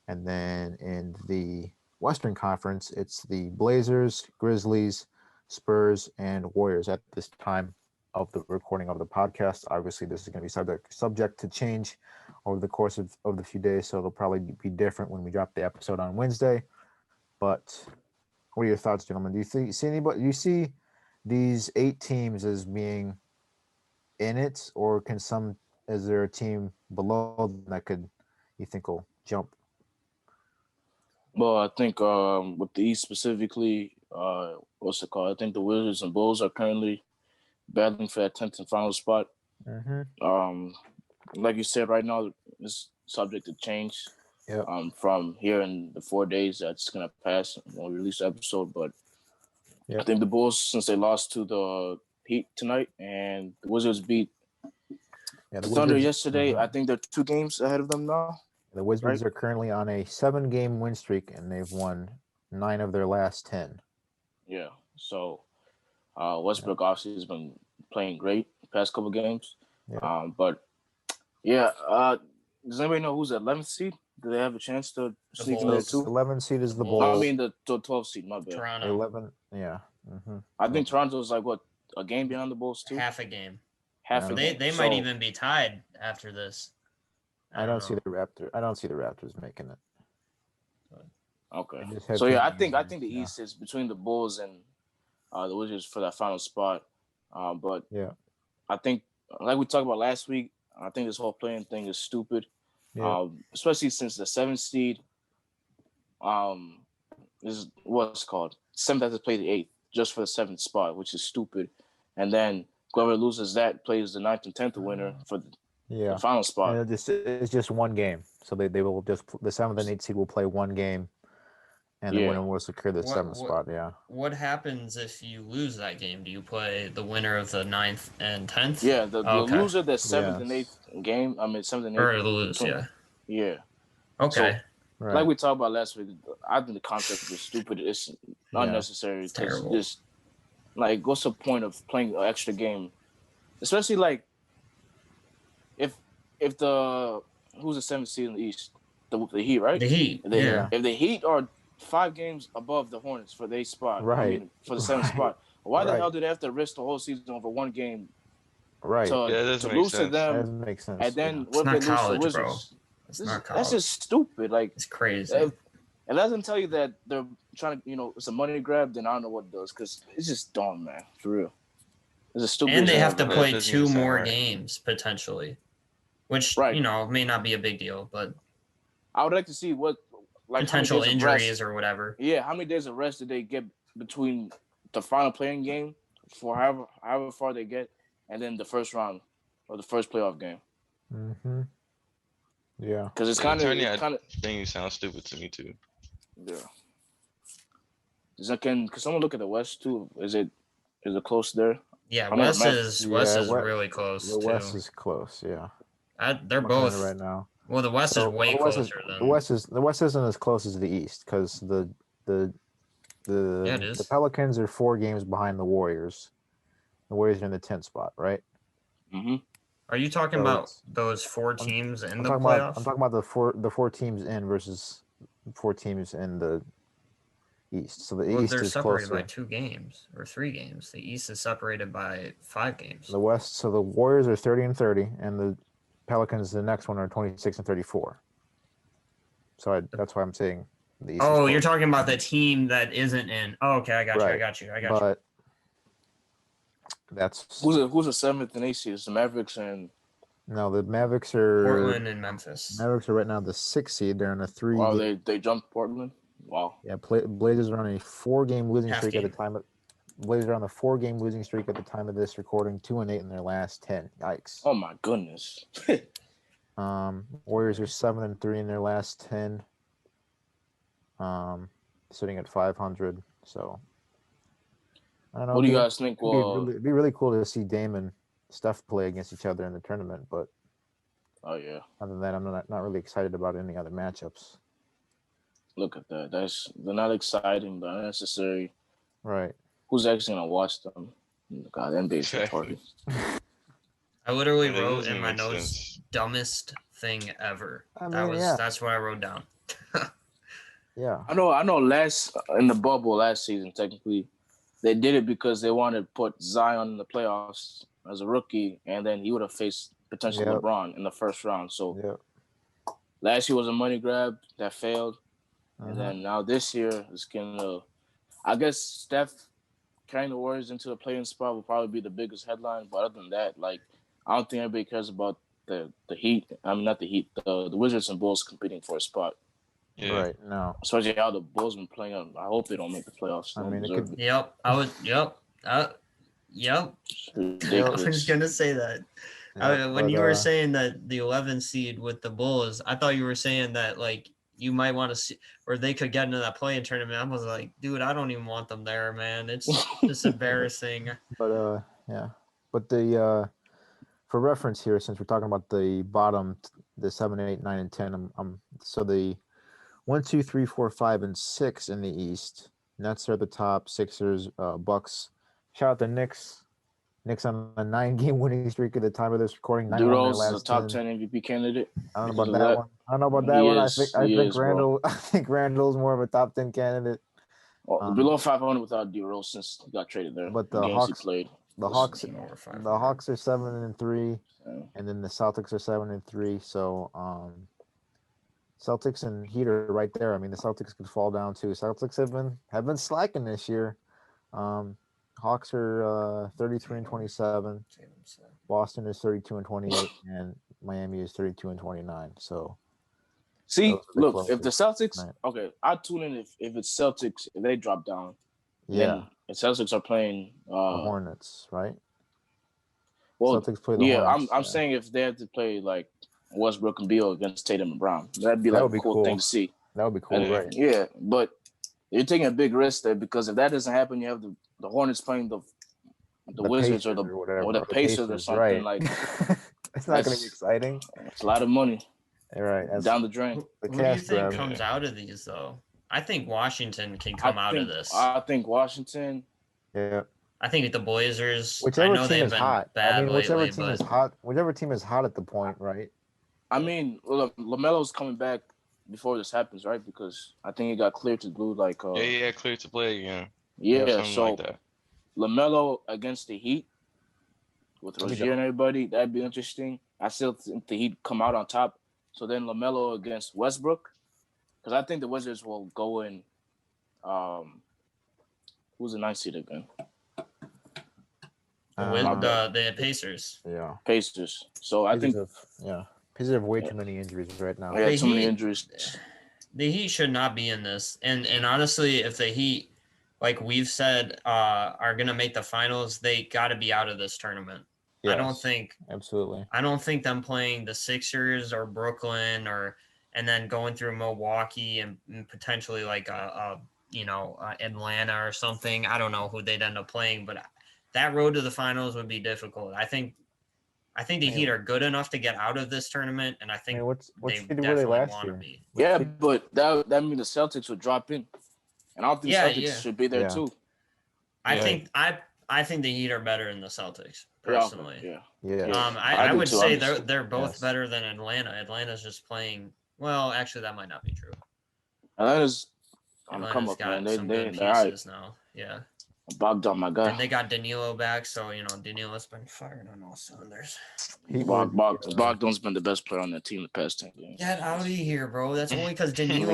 And then in the Western Conference, it's the Blazers, Grizzlies, Spurs, and Warriors at this time of the recording of the podcast. Obviously, this is going to be subject to change over the course of the few days, so it'll probably be different when we drop the episode on Wednesday. But what are your thoughts, gentlemen? Do you see anybody? Do you see these 8 teams as being in it, or is there a team below them that you think will jump? Well, I think with the East specifically, what's it called? I think the Wizards and Bulls are currently battling for that 10th and final spot. Like you said, right now it's subject to change. Yeah. From here in the 4 days that's gonna pass when we release the episode, but I think the Bulls, since they lost to the Heat tonight, and the Wizards beat the Thunder yesterday, I think they're 2 games ahead of them now. The Wizards are currently on a 7-game win streak, and they've won 9 of their last 10. Yeah. So Westbrook obviously has been playing great the past couple games. Yeah. But does anybody know who's the 11th seed? Do they have a chance to sneak in there too? The 11th seed is the Bulls. Bulls. I mean the 12th seed, my bad. Toronto. 11, yeah. I think Toronto's like a game behind the Bulls too. Half a game. They might even be tied after this. I don't see the Raptors making it. Okay. So yeah, I think the East is between the Bulls and the Wizards for that final spot. But yeah, I think, like we talked about last week, I think this whole playing thing is stupid. Yeah. Especially since the 7th seed is what's called 7th has to play the 8th just for the 7th spot, which is stupid. And then whoever loses that plays the 9th and 10th winner for the final spot. And it's just one game, so they will just the 7th and 8th seed will play one game, and the winner will secure the 7th spot. Yeah. What happens if you lose that game? Do you play the winner of the 9th and 10th? Yeah, the loser of the 7th and 8th game. I mean 7th and 8th. Or the lose, Yeah. Okay. So, like we talked about last week, I think the concept is stupid. It's unnecessary. It's terrible. Just like, what's the point of playing an extra game? Especially like if the who's the 7th seed in the East? The Heat, right? The Heat. If the Heat are 5 games above the Hornets for their spot, right? I mean, for the 7th spot, why the hell do they have to risk the whole season over one game? Right. To lose to them. That doesn't make sense. And then what they lose lose college, to Wizards? Not college. That's just stupid. Like, it's crazy. If it doesn't tell you that they're trying to, it's a money grab, then I don't know what it does, because it's just dumb, man. For real. It's a stupid. And they have to play 2 more games potentially, which may not be a big deal, but I would like to see what potential injuries or whatever. Yeah, how many days of rest did they get between the final playing game for however far they get, and then the first round or the first playoff game? Yeah, because it's kind of thing sounds stupid to me too. Yeah. Can someone look at the West too? Is it close there? Yeah, West is really close. The West is close. Yeah, they're both right now. Well, the West is way closer than the West isn't as close as the East, because the Pelicans are 4 games behind the Warriors. The Warriors are in the 10th spot, right? Mm-hmm. Are you talking about those 4 teams in the playoffs? I'm talking about the four teams in versus 4 teams in the East. So the East they're is separated closer by 2 games or 3 games. The East is separated by 5 games. The West, so the Warriors are 30-30, and the Pelicans, the next one, are 26-34. So that's why I'm saying the East. Oh, you're talking about the team that isn't in. Oh, okay, I got you. But that's who's the 7th and 8th seeds? The Mavericks and no, the Mavericks are Portland and Memphis. Mavericks are right now the 6th seed. They're in a 3. Wow, they jumped Portland. Wow. Yeah, Blazers are on a 4-game losing streak at the time of. Blazers are on a 4-game losing streak at the time of this recording, 2-8 in their last 10. Yikes! Oh my goodness. Warriors are 7-3 in their last 10. sitting at 500. So I don't know. What do you guys think? It'd be really cool to see Dame and Steph play against each other in the tournament. But Oh yeah, other than that, I'm not really excited about any other matchups. look at that. They're not exciting, but unnecessary. Right. Who's actually gonna watch them? God, NBA's retarded. I literally That wrote doesn't in my make notes, sense. dumbest thing ever. I mean, That's what I wrote down. Yeah. I know. Last in the bubble last season, technically, they did it because they wanted to put Zion in the playoffs as a rookie, and then he would have faced potentially Yep. LeBron in the first round. So Yeah. last year was a money grab that failed, and Mhm. then now this year is gonna. I guess Steph carrying the Warriors into the playing spot will probably be the biggest headline. But other than that, like I don't think anybody cares about the Heat. I mean, not the Heat. The Wizards and Bulls competing for a spot. Yeah. Right. No. Especially how the Bulls been playing. I hope they don't make the playoffs. I mean, it could. Yep. Yep. I was Ridiculous. gonna say that. Yeah, When but, you were saying that the 11th seed with the Bulls, I thought you were saying that like you might want to see, or they could get into that play-in tournament. I was like, dude, I don't even want them there, man. It's just embarrassing. But yeah. But the for reference here, since we're talking about the bottom, the 7, 8, 9, and 10, so the 1, 2, 3, 4, 5, and 6 in the East. Nets are the top. Sixers, Bucks. Shout out the Knicks. Knicks on a 9-game winning streak at the time of this recording. Rose is a top 10 MVP candidate. I don't know about that one. I don't know about that He one. is, I he think is, Randall. bro. I think Randall's more of a top 10 candidate. Well, below 500 without D Rose since he got traded there. But the the games Hawks, he played. the Hawks, the Hawks are 7-3, and then the Celtics are 7-3. So Celtics and Heat are right there. I mean, the Celtics could fall down too. Celtics have been slacking this year. Hawks are 33-27. Boston is 32-28, and Miami is 32-29. So, see, look, closest. if the Celtics, Right. okay, I'd tune in if it's Celtics if they drop down. Yeah, Then the Celtics are playing. the Hornets, right? Well, Celtics play the Hornets. I'm saying if they have to play like Westbrook and Beal against Tatum and Brown, that'd be That like would be a cool cool. thing to see. That would be cool, And, right? Yeah, but you're taking a big risk there because if that doesn't happen, you have the Hornets playing the Wizards Pacers or the Pacers or something right. like. It's not going to be exciting. It's a lot of money Right. down the drain. The Who do you cash think grab. comes out of these though? I think Washington can come out of this. I think Washington. Yeah. I think the Blazers. Whichever I know team they've is been hot. bad I mean, whichever lately, team but is hot. Whichever team is hot at the point, right? I mean, LaMelo's coming back before this happens, right? Because I think he got cleared to do like. Clear to play again. Yeah, Something so like that. LaMelo against the Heat with There we Rozier go. and everybody, that'd be interesting. I still think the Heat come out on top. So then LaMelo against Westbrook, because I think the Wizards will go in. Who's the 9th seed again? with my bad. the Pacers. Yeah. Pacers. So I think Pacers have way too many injuries right now. they had too many Heat- injuries. The Heat should not be in this. And honestly, if the Heat, like we've said, are gonna make the finals, they got to be out of this tournament. Yes, I don't think them playing the Sixers or Brooklyn and then going through Milwaukee and potentially like Atlanta or something. I don't know who they'd end up playing, but that road to the finals would be difficult. I think the Heat are good enough to get out of this tournament, and I think what they seed were they definitely last want to year? be. Yeah, but that means the Celtics would drop in, and I don't think Celtics should be there too. I think the Heat are better than the Celtics personally. Yeah. I would too, say obviously. they're both better than Atlanta. Atlanta's just playing well. Actually, that might not be true. Atlanta's on the come Atlanta's up, got man. some They good all right. pieces now. Yeah. Bogdan, my guy. And they got Danilo back, so Danilo's been firing on all cylinders. Bogdan's been the best player on that team the past 10 games. Get out of here, bro. That's only because Danilo.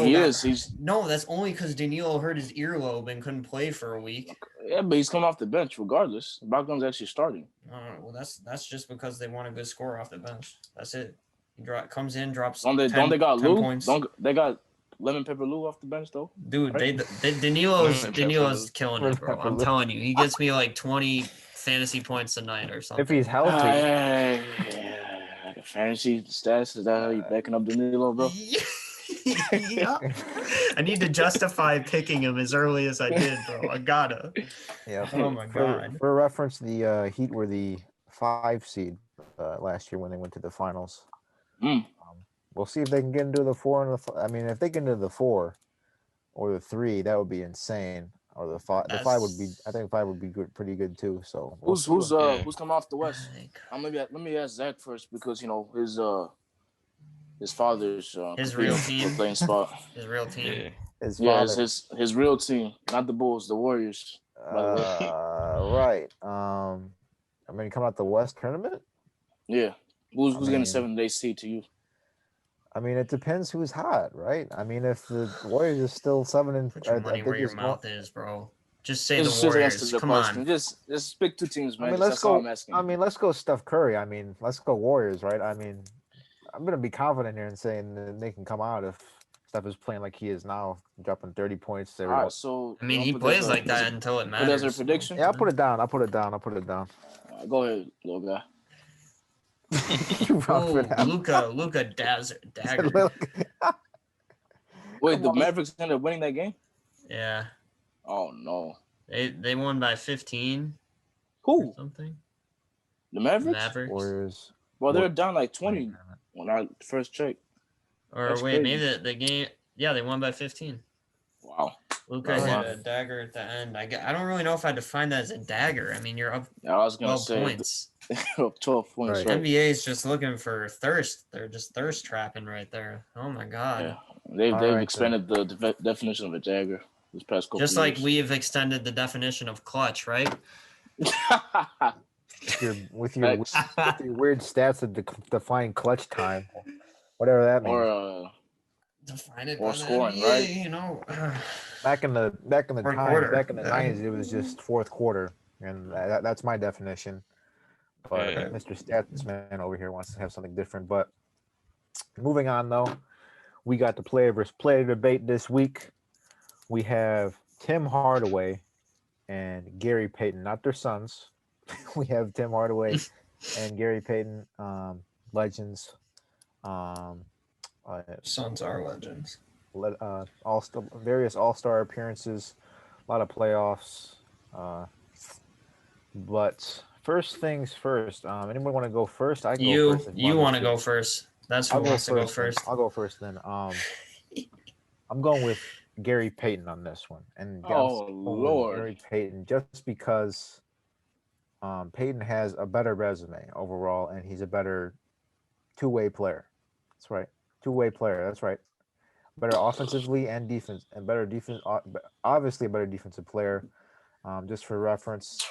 That's only because Danilo hurt his earlobe and couldn't play for a week. Yeah, but he's coming off the bench regardless. Bogdan's actually starting. Well, that's just because they want a good scorer off the bench. That's it. He comes in, drops. Don't they got 10 Lou? points. They got Lemon Pepper Lou off the bench though. Dude, Danilo's killing it, bro. I'm telling you, he gets me like 20 fantasy points a night or something. If he's healthy. Fantasy stats, is that how you backing up Danilo, bro? Yeah. I need to justify picking him as early as I did, bro. I gotta. Yeah. Oh my god. For reference, the Heat were the 5 seed last year when they went to the finals. Mm. We'll see if they can get into the 4 and I mean, if they get into the 4 or the 3, that would be insane. Or the 5, the 5 would be. I think 5 would be good, pretty good too. So who's coming off the West? Let me ask Zach first because his father's his real team playing spot. His real team. Yeah. His real team, not the Bulls, the Warriors. By the way. Right. I mean, coming out the West tournament. Yeah. Who's getting 7-8 seed to you? I mean, it depends who's hot, right? I mean, if the Warriors are still 7 and put your money where your mouth is, bro. Just say the Warriors. Come on. Just pick 2 teams, man. I mean, let's go. Let's go Steph Curry. I mean, let's go Warriors, right? I mean, I'm gonna be confident here in saying that they can come out if Steph is playing like he is now, dropping 30 points. All right, so I mean, he plays like that until it matters. There's a prediction. Yeah, I'll put it down. Go ahead, little guy. Luka dagger. Wait, the Mavericks ended up winning that game? Yeah. Oh no. They won by 15. Who? Something. The Mavericks? Warriors. Well, they were down like 20 when I first checked. Or That's wait, crazy. maybe the game. Yeah, they won by 15. Wow. Luka hit a dagger at the end. I don't really know if I define that as a dagger. I mean, you're up. I was gonna 12 say points. 12 points. Right. NBA is just looking for thirst. They're just thirst trapping right there. Oh my god. Yeah. They've expanded the definition of a dagger this past couple. Just like we have extended the definition of clutch, right? with your weird stats that define clutch time, whatever that means. Or define it or by scoring, the NBA, right? You know. Back in the Fourth time, quarter. back in the 90s, it was just fourth quarter, and that's my definition. But Mr. Statsman over here wants to have something different. But moving on, though, we got the player versus player debate this week. We have Tim Hardaway and Gary Payton, not their sons. We have Tim Hardaway and Gary Payton, legends. Sons are legends. Various all-star appearances, a lot of playoffs. But first things first. Anyone want to go first? I can go first. You want to go first? That's who wants to go first. I'll go first then. I'm going with Gary Payton on this one, and Lord, Gary Payton, just because Payton has a better resume overall, and he's a better two-way player. That's right, two-way player. That's right. Better offensively and defense, and better defense. Obviously, a better defensive player. Just for reference,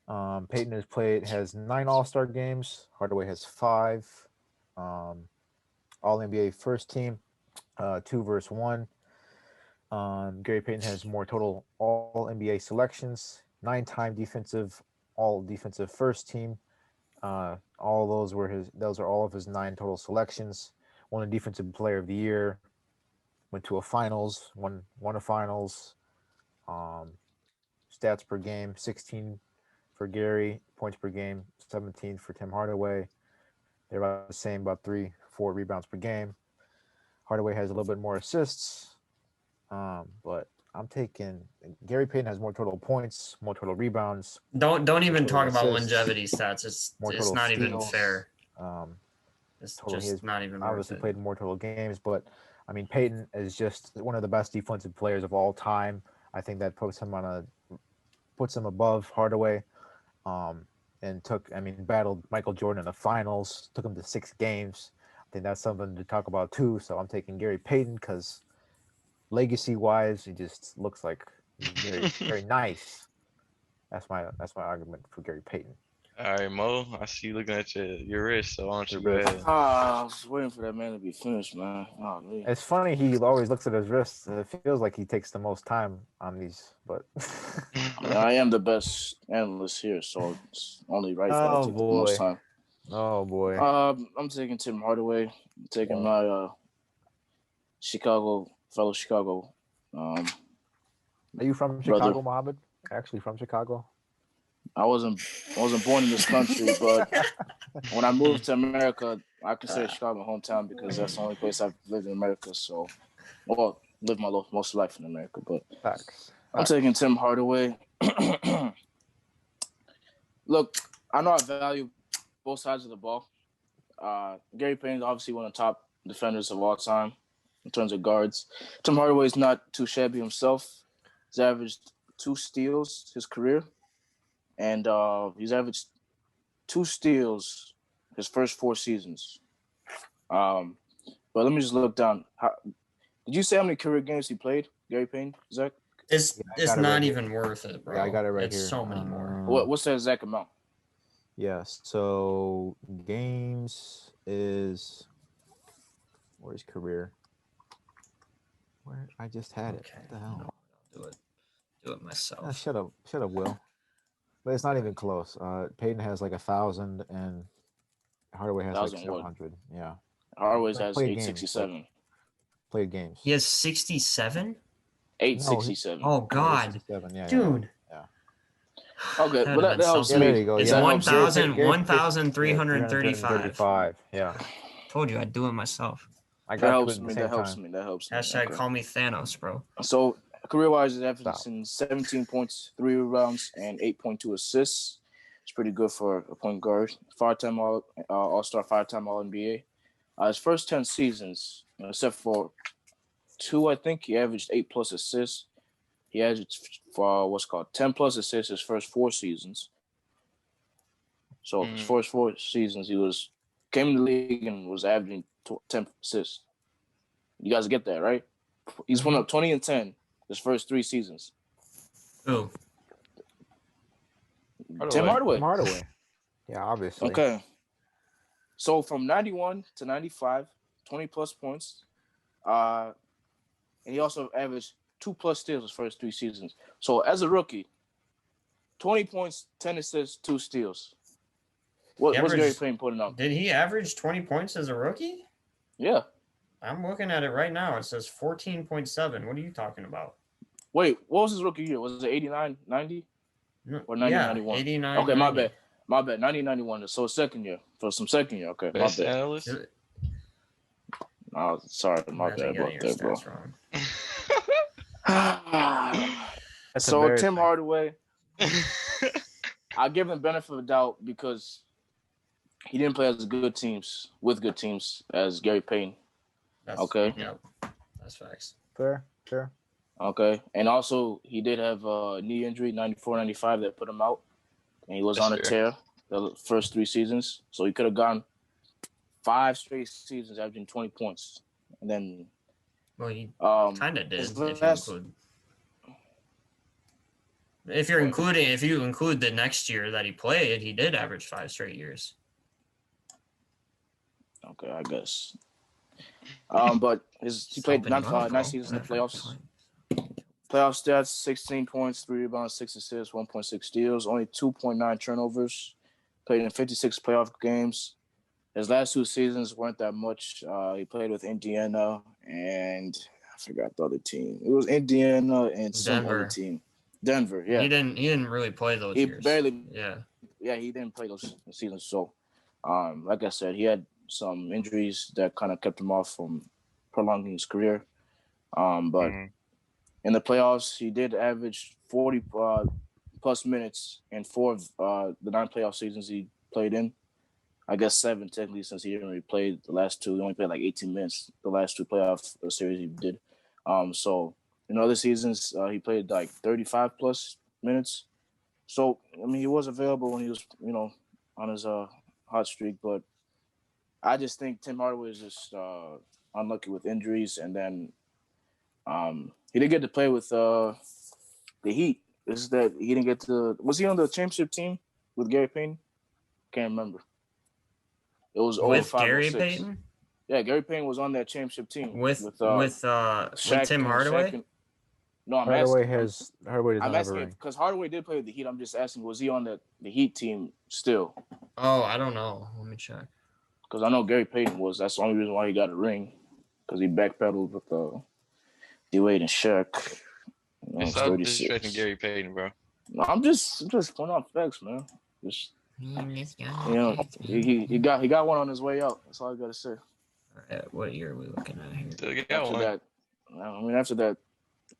Payton has 9 All-Star games. Hardaway has 5. All NBA first team, 2 versus 1. Gary Payton has more total All NBA selections, 9-time All Defensive first team. All those are all of his 9 total selections. Won a Defensive Player of the Year. Went to a finals. Won a finals. Stats per game: 16 for Gary, points per game 17 for Tim Hardaway. They're about the same, about 3-4 rebounds per game. Hardaway has a little bit more assists, but I'm taking Gary Payton has more total points, more total rebounds. Don't even talk about longevity stats. It's not even fair. It's just not even. Obviously played more total games, but I mean Payton is just one of the best defensive players of all time. I think that puts him above Hardaway. And battled Michael Jordan in the finals, took him to 6 games. I think that's something to talk about too. So I'm taking Gary Payton because legacy-wise, he just looks like very, very nice. That's my argument for Gary Payton. All right, Mo, I see you looking at your wrist, so why don't you go ahead? I was waiting for that man to be finished, man. Oh, man. It's funny, he always looks at his wrists. It feels like he takes the most time on these, but I am the best analyst here, so it's only right that I take the most time. Oh boy. I'm taking Tim Hardaway. I'm taking my fellow Chicago. Are you from Chicago, Mohammed? Actually from Chicago? I wasn't born in this country, but when I moved to America, I consider Chicago my hometown because that's the only place I've lived in America. So, well, lived my most life in America. But Facts. I'm taking Tim Hardaway. Look, I know I value both sides of the ball. Gary Payton is obviously one of the top defenders of all time in terms of guards. Tim Hardaway is not too shabby himself. He's averaged 2 steals his career, and he's averaged 2 steals his first 4 seasons. But let me just look down. Did you say how many career games he played, Gary Payton, Zach? It's not even worth it, bro. Yeah, I got it right it's here. So many more. What's that exact amount? Yes. So games is where's career? Where I just had it. What the hell? No, I'll do it myself. Shut up, Will. But it's not even close. Payton has like 1,000 and Hardaway has like 700. Yeah. Hardaway has 867. Played games. He has 67? 867. Oh God, yeah, dude. Yeah. Okay, well that helps me. There you go. It's yeah. 1,335. Yeah. Told you I'd do it myself. I That got helps me. That helps me. Hashtag call me Thanos, bro. So career-wise, he's averaging 17 points, 3 rebounds, and 8.2 assists. It's pretty good for a point guard. 5-time All-Star, 5-time All-NBA. His first 10 seasons, except for 2, I think, he averaged 8+ assists. He averaged 10+ assists his first 4 seasons. So his first 4 seasons, he came in the league and was averaging 10 assists. You guys get that, right? He's went up 20 and 10 his first 3 seasons. Who? Tim Hardaway. Yeah, obviously. Okay. So from 91 to 95, 20+ points. And he also averaged 2+ steals his first 3 seasons. So as a rookie, 20 points, 10 assists, 2 steals. What's Gary Payton putting up? Did he average 20 points as a rookie? Yeah. I'm looking at it right now. It says 14.7. What are you talking about? Wait, what was his rookie year? Was it 89, 90? Or 90, yeah, 91? 89. Okay, 90. My bad. 90, 91. So second year. For some second year. Okay, Best my bad. analyst? Oh, sorry, my bad about that, bro. So Tim Hardaway, I give him benefit of the doubt because he didn't play with good teams as Gary Payton. Okay. Yeah, that's facts. Fair. Okay. And also, he did have a knee injury, 94, 95, that put him out. And he was on a tear the first 3 seasons. So he could have gone 5 straight seasons averaging 20 points. And then... Well, he kind of did, if you include the next year that he played, he did average 5 straight years. Okay, I guess. But he played 9 seasons in the playoffs. Playoff stats: 16 points, 3 rebounds, 6 assists, 1.6 steals, only 2.9 turnovers. Played in 56 playoff games. His last 2 seasons weren't that much. He played with Indiana and I forgot the other team. It was Indiana and some other team. Denver, yeah. He didn't really play those years. He barely. Yeah, he didn't play those seasons. So, like I said, he had some injuries that kind of kept him off from prolonging his career. But in the playoffs, he did average 40 plus minutes in 4 of the 9 playoff seasons he played in. I guess 7 technically, since he didn't really play the last 2. He only played like 18 minutes the last 2 playoff series he did. So in other seasons, he played like 35 plus minutes. So, I mean, he was available when he was, on his hot streak. But I just think Tim Hardaway is just unlucky with injuries. And then he didn't get to play with the Heat. Is that he didn't get to – was he on the championship team with Gary Payton? Can't remember. It was with Gary Payton? Yeah, Gary Payton was on that championship team. With Tim Hardaway? No, I'm Hardaway asking. Hardaway does I'm not have a asking ring. because Hardaway did play with the Heat. I'm just asking, was he on the Heat team still? Oh, I don't know. Let me check. Because I know Gary Payton was. That's the only reason why he got a ring. Because he backpedaled with D-Wade and Shaq. Stop disrespecting Gary Payton, bro. No, I'm just pointing out facts, man. Just he got one on his way out. That's all I gotta say. All right, what year are we looking at here? After that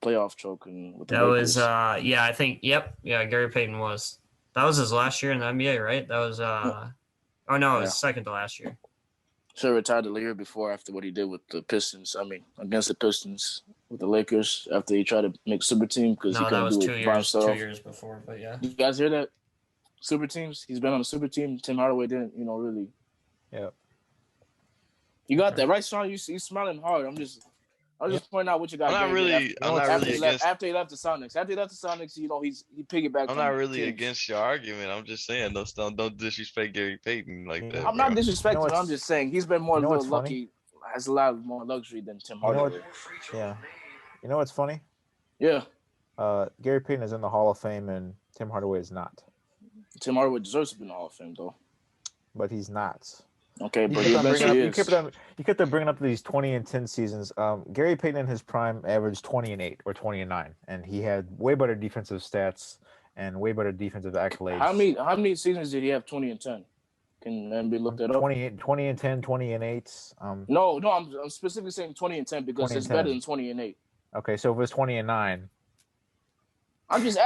playoff choke and with the That Lakers. was I think Gary Payton was. That was his last year in the NBA, right? That was it was second to last year. Should have retired the year before after what he did with the Pistons. I mean, against the Pistons with the Lakers after he tried to make a super team because he couldn't do it by himself. 2 years before, but yeah. You guys hear that? Super teams. He's been on a super team. Tim Hardaway didn't, really. Yeah. You got that right, Sean? You smiling hard. I'm just pointing out what you got. I'm not really against. After he left the Sonics, he piggybacked. I'm not really against your argument. I'm just saying don't disrespect Gary Payton like that. I'm not disrespecting. I'm just saying he's been more lucky. Has a lot more luxury than Tim Hardaway. Yeah. You know what's funny? Yeah. Gary Payton is in the Hall of Fame and Tim Hardaway is not. Tim Hardaway deserves to be in the Hall of Fame, though. But he's not. Okay, but you kept on bringing up these 20 and 10 seasons. Gary Payton in his prime averaged 20 and 8 or 20 and 9, and he had way better defensive stats and way better defensive accolades. How many seasons did he have 20 and 10? Can anybody look that up? 20 and 10, 20 and 8. No, I'm specifically saying 20 and 10 because it's better than 20 and 8. Okay, so if it was 20 and 9. I'm just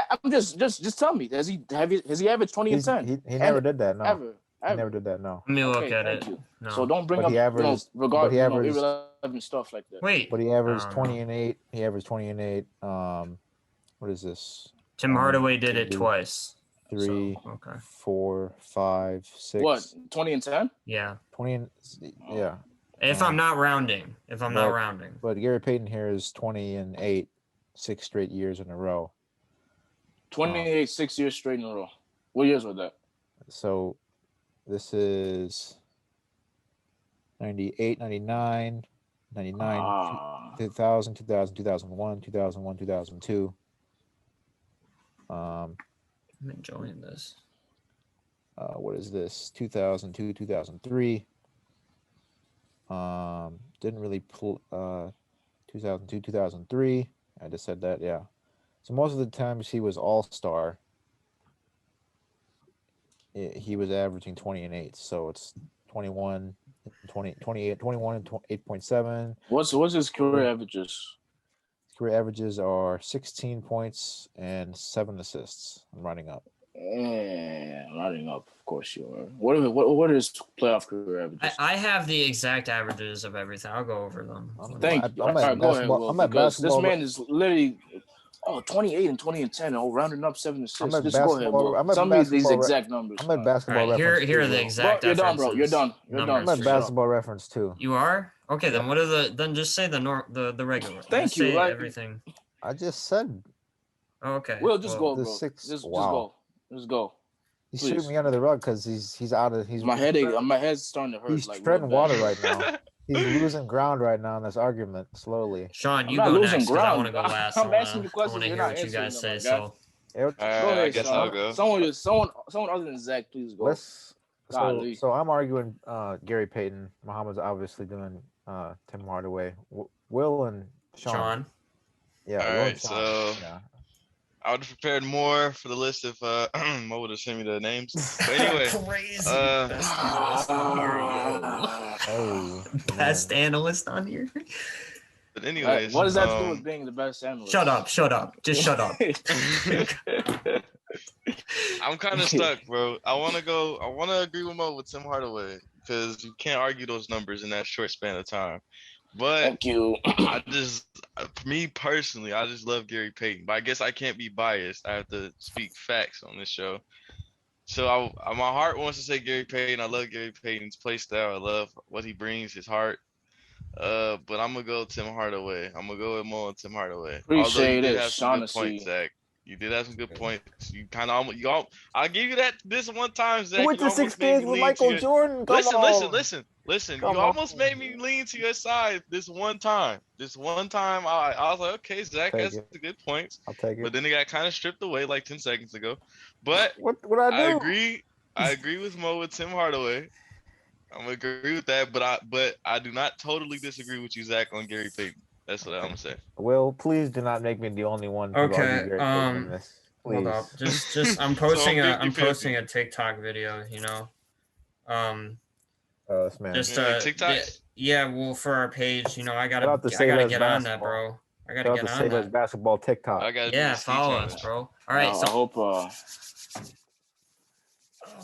tell me. Has he averaged 20 and 10? He never did that, no. Ever. He never did that, no. Let me look at it. No. So don't bring up irrelevant stuff like that. Wait. But he averaged 20 and 8. He averaged 20 and 8. What is this? Tim Hardaway did it twice. 3, 4, 5, 6. What? 20 and 10? Yeah. 20 and yeah. If I'm not rounding. But Gary Payton here is 20 and 8, 6 straight years in a row. 28, 6 years straight in a row. What years was that? So this is 98, 99, 2000, 2001, 2002. I'm enjoying this. What is this? 2002, 2003. Didn't really pull 2002, 2003. I just said that, yeah. So most of the times he was all-star. He was averaging 20 and 8. So it's 21, 20, 28, 21 and 8.7. What's his career averages? His career averages are 16 points and 7 assists. I'm running up. Running up, of course you are. What is playoff career averages? I have the exact averages of everything. I'll go over them. Thank you. All right, go ahead, Will, because this man is literally 28 and 20 and 10, rounding up 7 assists. Just go ahead, Will. Tell me these exact numbers. I'm at basketball reference. Here are the exact. You're done, bro. You're done. I'm at basketball reference too. You are? Okay, then what are then just say the regular. Thank you. Say everything. I just said. Okay. Will, just go, bro. Just go. He's shooting me under the rug because he's out of. My head's starting to hurt. He's treading water right now. He's losing ground right now in this argument slowly. Sean, you go next because I want to go last. I'm asking you questions. I want to hear what you guys say. So. Go ahead, I guess I'll go. Someone other than Zach, please go. So I'm arguing Gary Payton. Muhammad's obviously doing Tim Hardaway. Will and Sean. Yeah. All right. So I would have prepared more for the list if Mo would have sent me the names. But anyway, crazy. Best analyst on here. But anyways, what does that to do with being the best analyst? Shut up. Just shut up. I'm kind of stuck, bro. I want to agree with Mo with Tim Hardaway because you can't argue those numbers in that short span of time. But thank you. Me personally, I just love Gary Payton. But I guess I can't be biased. I have to speak facts on this show. So my heart wants to say Gary Payton. I love Gary Payton's play style. I love what he brings, his heart. But I'm gonna go Tim Hardaway. I'm gonna go with Mo and Tim Hardaway. Appreciate it, Shaughnessy. Zach. You did have some good points. You kind of I'll give you that this one time, Zach. Went to 6 games with Michael Jordan. Listen. You almost made me lean to your side this one time. I was like, okay, Zach has some good points. I'll take it. But then it got kind of stripped away like 10 seconds ago. But what I do? I agree with Mo with Tim Hardaway. I'm gonna agree with that, but I do not totally disagree with you, Zach, on Gary Payton. That's what I'm gonna say. Will, please do not make me the only one. Okay. Hold up. Please. Just I'm So posting I'm I'm 50-50. posting a TikTok video, Oh, this man. Just You make TikToks? yeah, well for our page, I Shout out to I Say gotta Less get on that, Basketball. bro. I gotta Shout out get to on Say Less that. Basketball TikTok. I gotta do Yeah, the ski follow us, challenge. bro. All right, I so hope. Go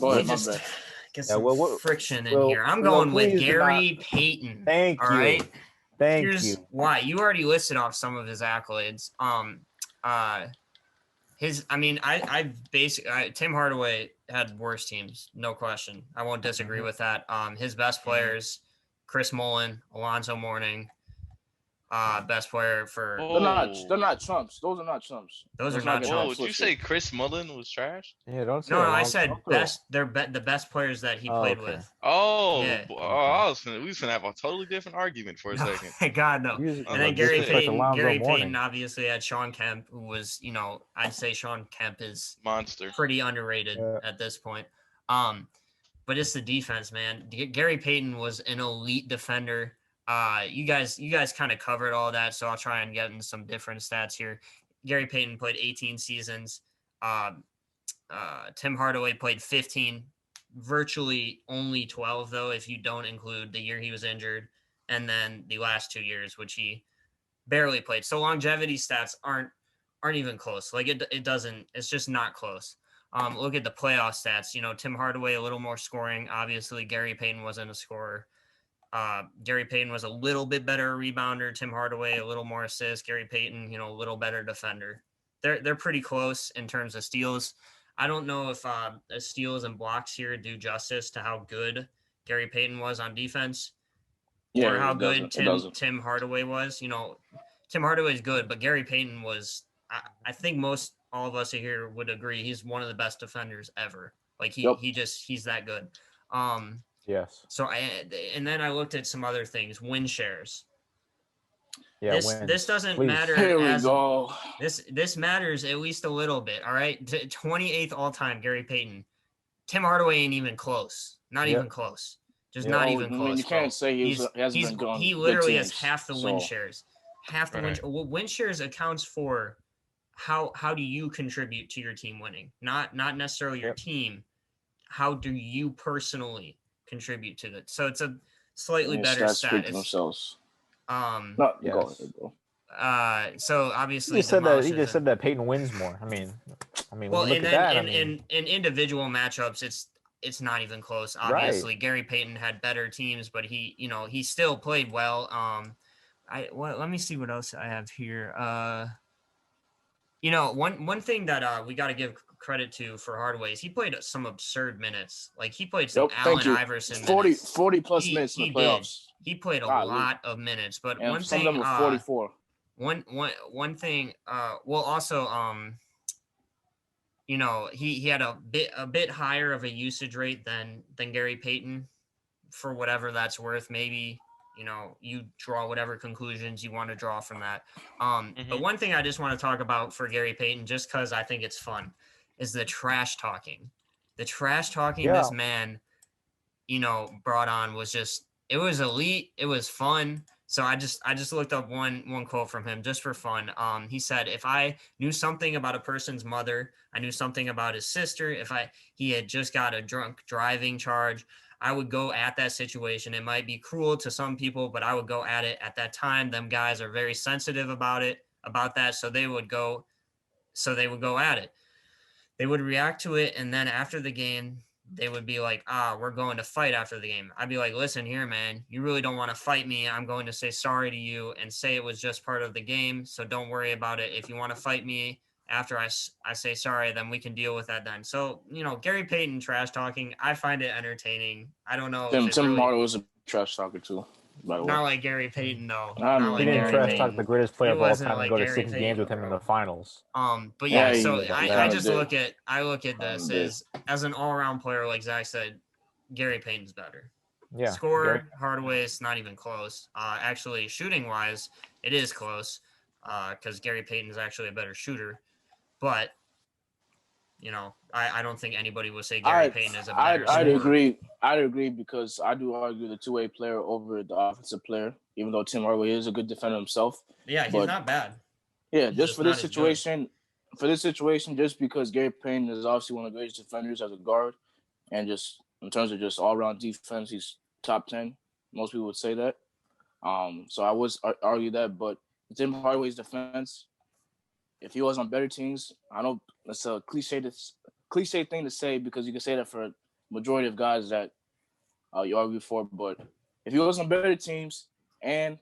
let me ahead, my just bad. get Yeah, some well, friction in well, here. I'm well, going with please do not- Gary Payton. Thank All you. right. Thank Here's you. why. You already listed off some of his accolades. I basically Tim Hardaway had worse teams, no question. I won't disagree with that. His best players, Chris Mullin, Alonzo Mourning, best player for They're not chumps. Those are not chumps. Those are Let's not get Whoa, chumps. did you say Chris Mullen was trash? Yeah, don't say No, I Alonzo. said best. They're the best players that he played okay. with. Oh, Yeah. we was gonna have a totally different argument for a No, second. God no. You And then about to Gary say. disrespect Payton. Alonzo Gary Mourning. Payton obviously had Sean Kemp, who was, I'd say Sean Kemp is Monster. pretty underrated at this point. But it's the defense, man. Gary Payton was an elite defender. You guys kind of covered all that, so I'll try and get into some different stats here. Gary Payton played 18 seasons. Tim Hardaway played 15, virtually only 12 though, if you don't include the year he was injured, and then the last 2 years, which he barely played. So longevity stats aren't even close. Like it doesn't. It's just not close. Look at the playoff stats. Tim Hardaway a little more scoring. Obviously, Gary Payton wasn't a scorer. Gary Payton was a little bit better rebounder. Tim Hardaway a little more assists. Gary Payton, a little better defender. They're pretty close in terms of steals. I don't know if steals and blocks here do justice to how good Gary Payton was on defense, or how good Tim Hardaway was. Tim Hardaway is good, but Gary Payton was. I think all of us here would agree he's one of the best defenders ever. Like he's that good. Yes. So and then I looked at some other things, win shares. Yeah. This doesn't Please. matter. Here we go. This matters at least a little bit. All right, 28th all time, Gary Payton. Tim Hardaway ain't even close. Not even close. Just not even close. I mean, you can't say he hasn't been going. He literally has half the win so. shares. Half the win. Well, win shares accounts for how do you contribute to your team winning? Not necessarily your team. How do you personally contribute to that? So it's a slightly better stat. Themselves. No, go. So obviously he just said that Peyton wins more. I mean, well, look and at then that. in individual matchups, it's not even close. Obviously, right. Gary Payton had better teams, but he still played well. Let me see what else I have here. One thing that we got to give credit to for Hardaway is he played some absurd minutes. Like he played some Allen Iverson 40 plus minutes in the playoffs. He played a lot of minutes, but and one some thing, of them were 44. One thing, he had a bit higher of a usage rate than Gary Payton, for whatever that's worth. Maybe you draw whatever conclusions you want to draw from that. But one thing I just want to talk about for Gary Payton, just because I think it's fun, is the trash talking. The trash talking this man, brought on was just, it was elite. It was fun. So I just looked up one quote from him just for fun. He said, if I knew something about a person's mother, I knew something about his sister, he had just got a drunk driving charge, I would go at that situation. It might be cruel to some people, but I would go at it at that time. Them guys are very sensitive about that. So they would go at it. They would react to it. And then after the game, they would be like, we're going to fight after the game. I'd be like, listen here, man, you really don't want to fight me. I'm going to say sorry to you and say it was just part of the game. So don't worry about it. If you want to fight me after I say sorry, then we can deal with that then. So, Gary Payton trash talking, I find it entertaining. I don't know. Tim Hardaway was a trash talker too. By the way. Not like Gary Payton, though. He didn't trash talk the greatest player of all time and go to 6 games with him in the finals. But yeah, so I look at this as an all-around player, like Zach said, Gary Payton's better. Yeah. Scorer, Hardaway, it's not even close. Actually, shooting-wise, it is close because Gary Payton is actually a better shooter. But, I don't think anybody would say Gary Payton is a better scorer. I'd agree because I do argue the two-way player over the offensive player, even though Tim Hardaway is a good defender himself. Yeah, he's not bad. Yeah, just for this situation, for this situation, just because Gary Payton is obviously one of the greatest defenders as a guard, and just in terms of just all-around defense, he's top 10. Most people would say that. So I would argue that, but Tim Hardaway's defense, if he was on better teams, I know it's a cliche thing to say because you can say that for a majority of guys that you argue for, but if he was on better teams and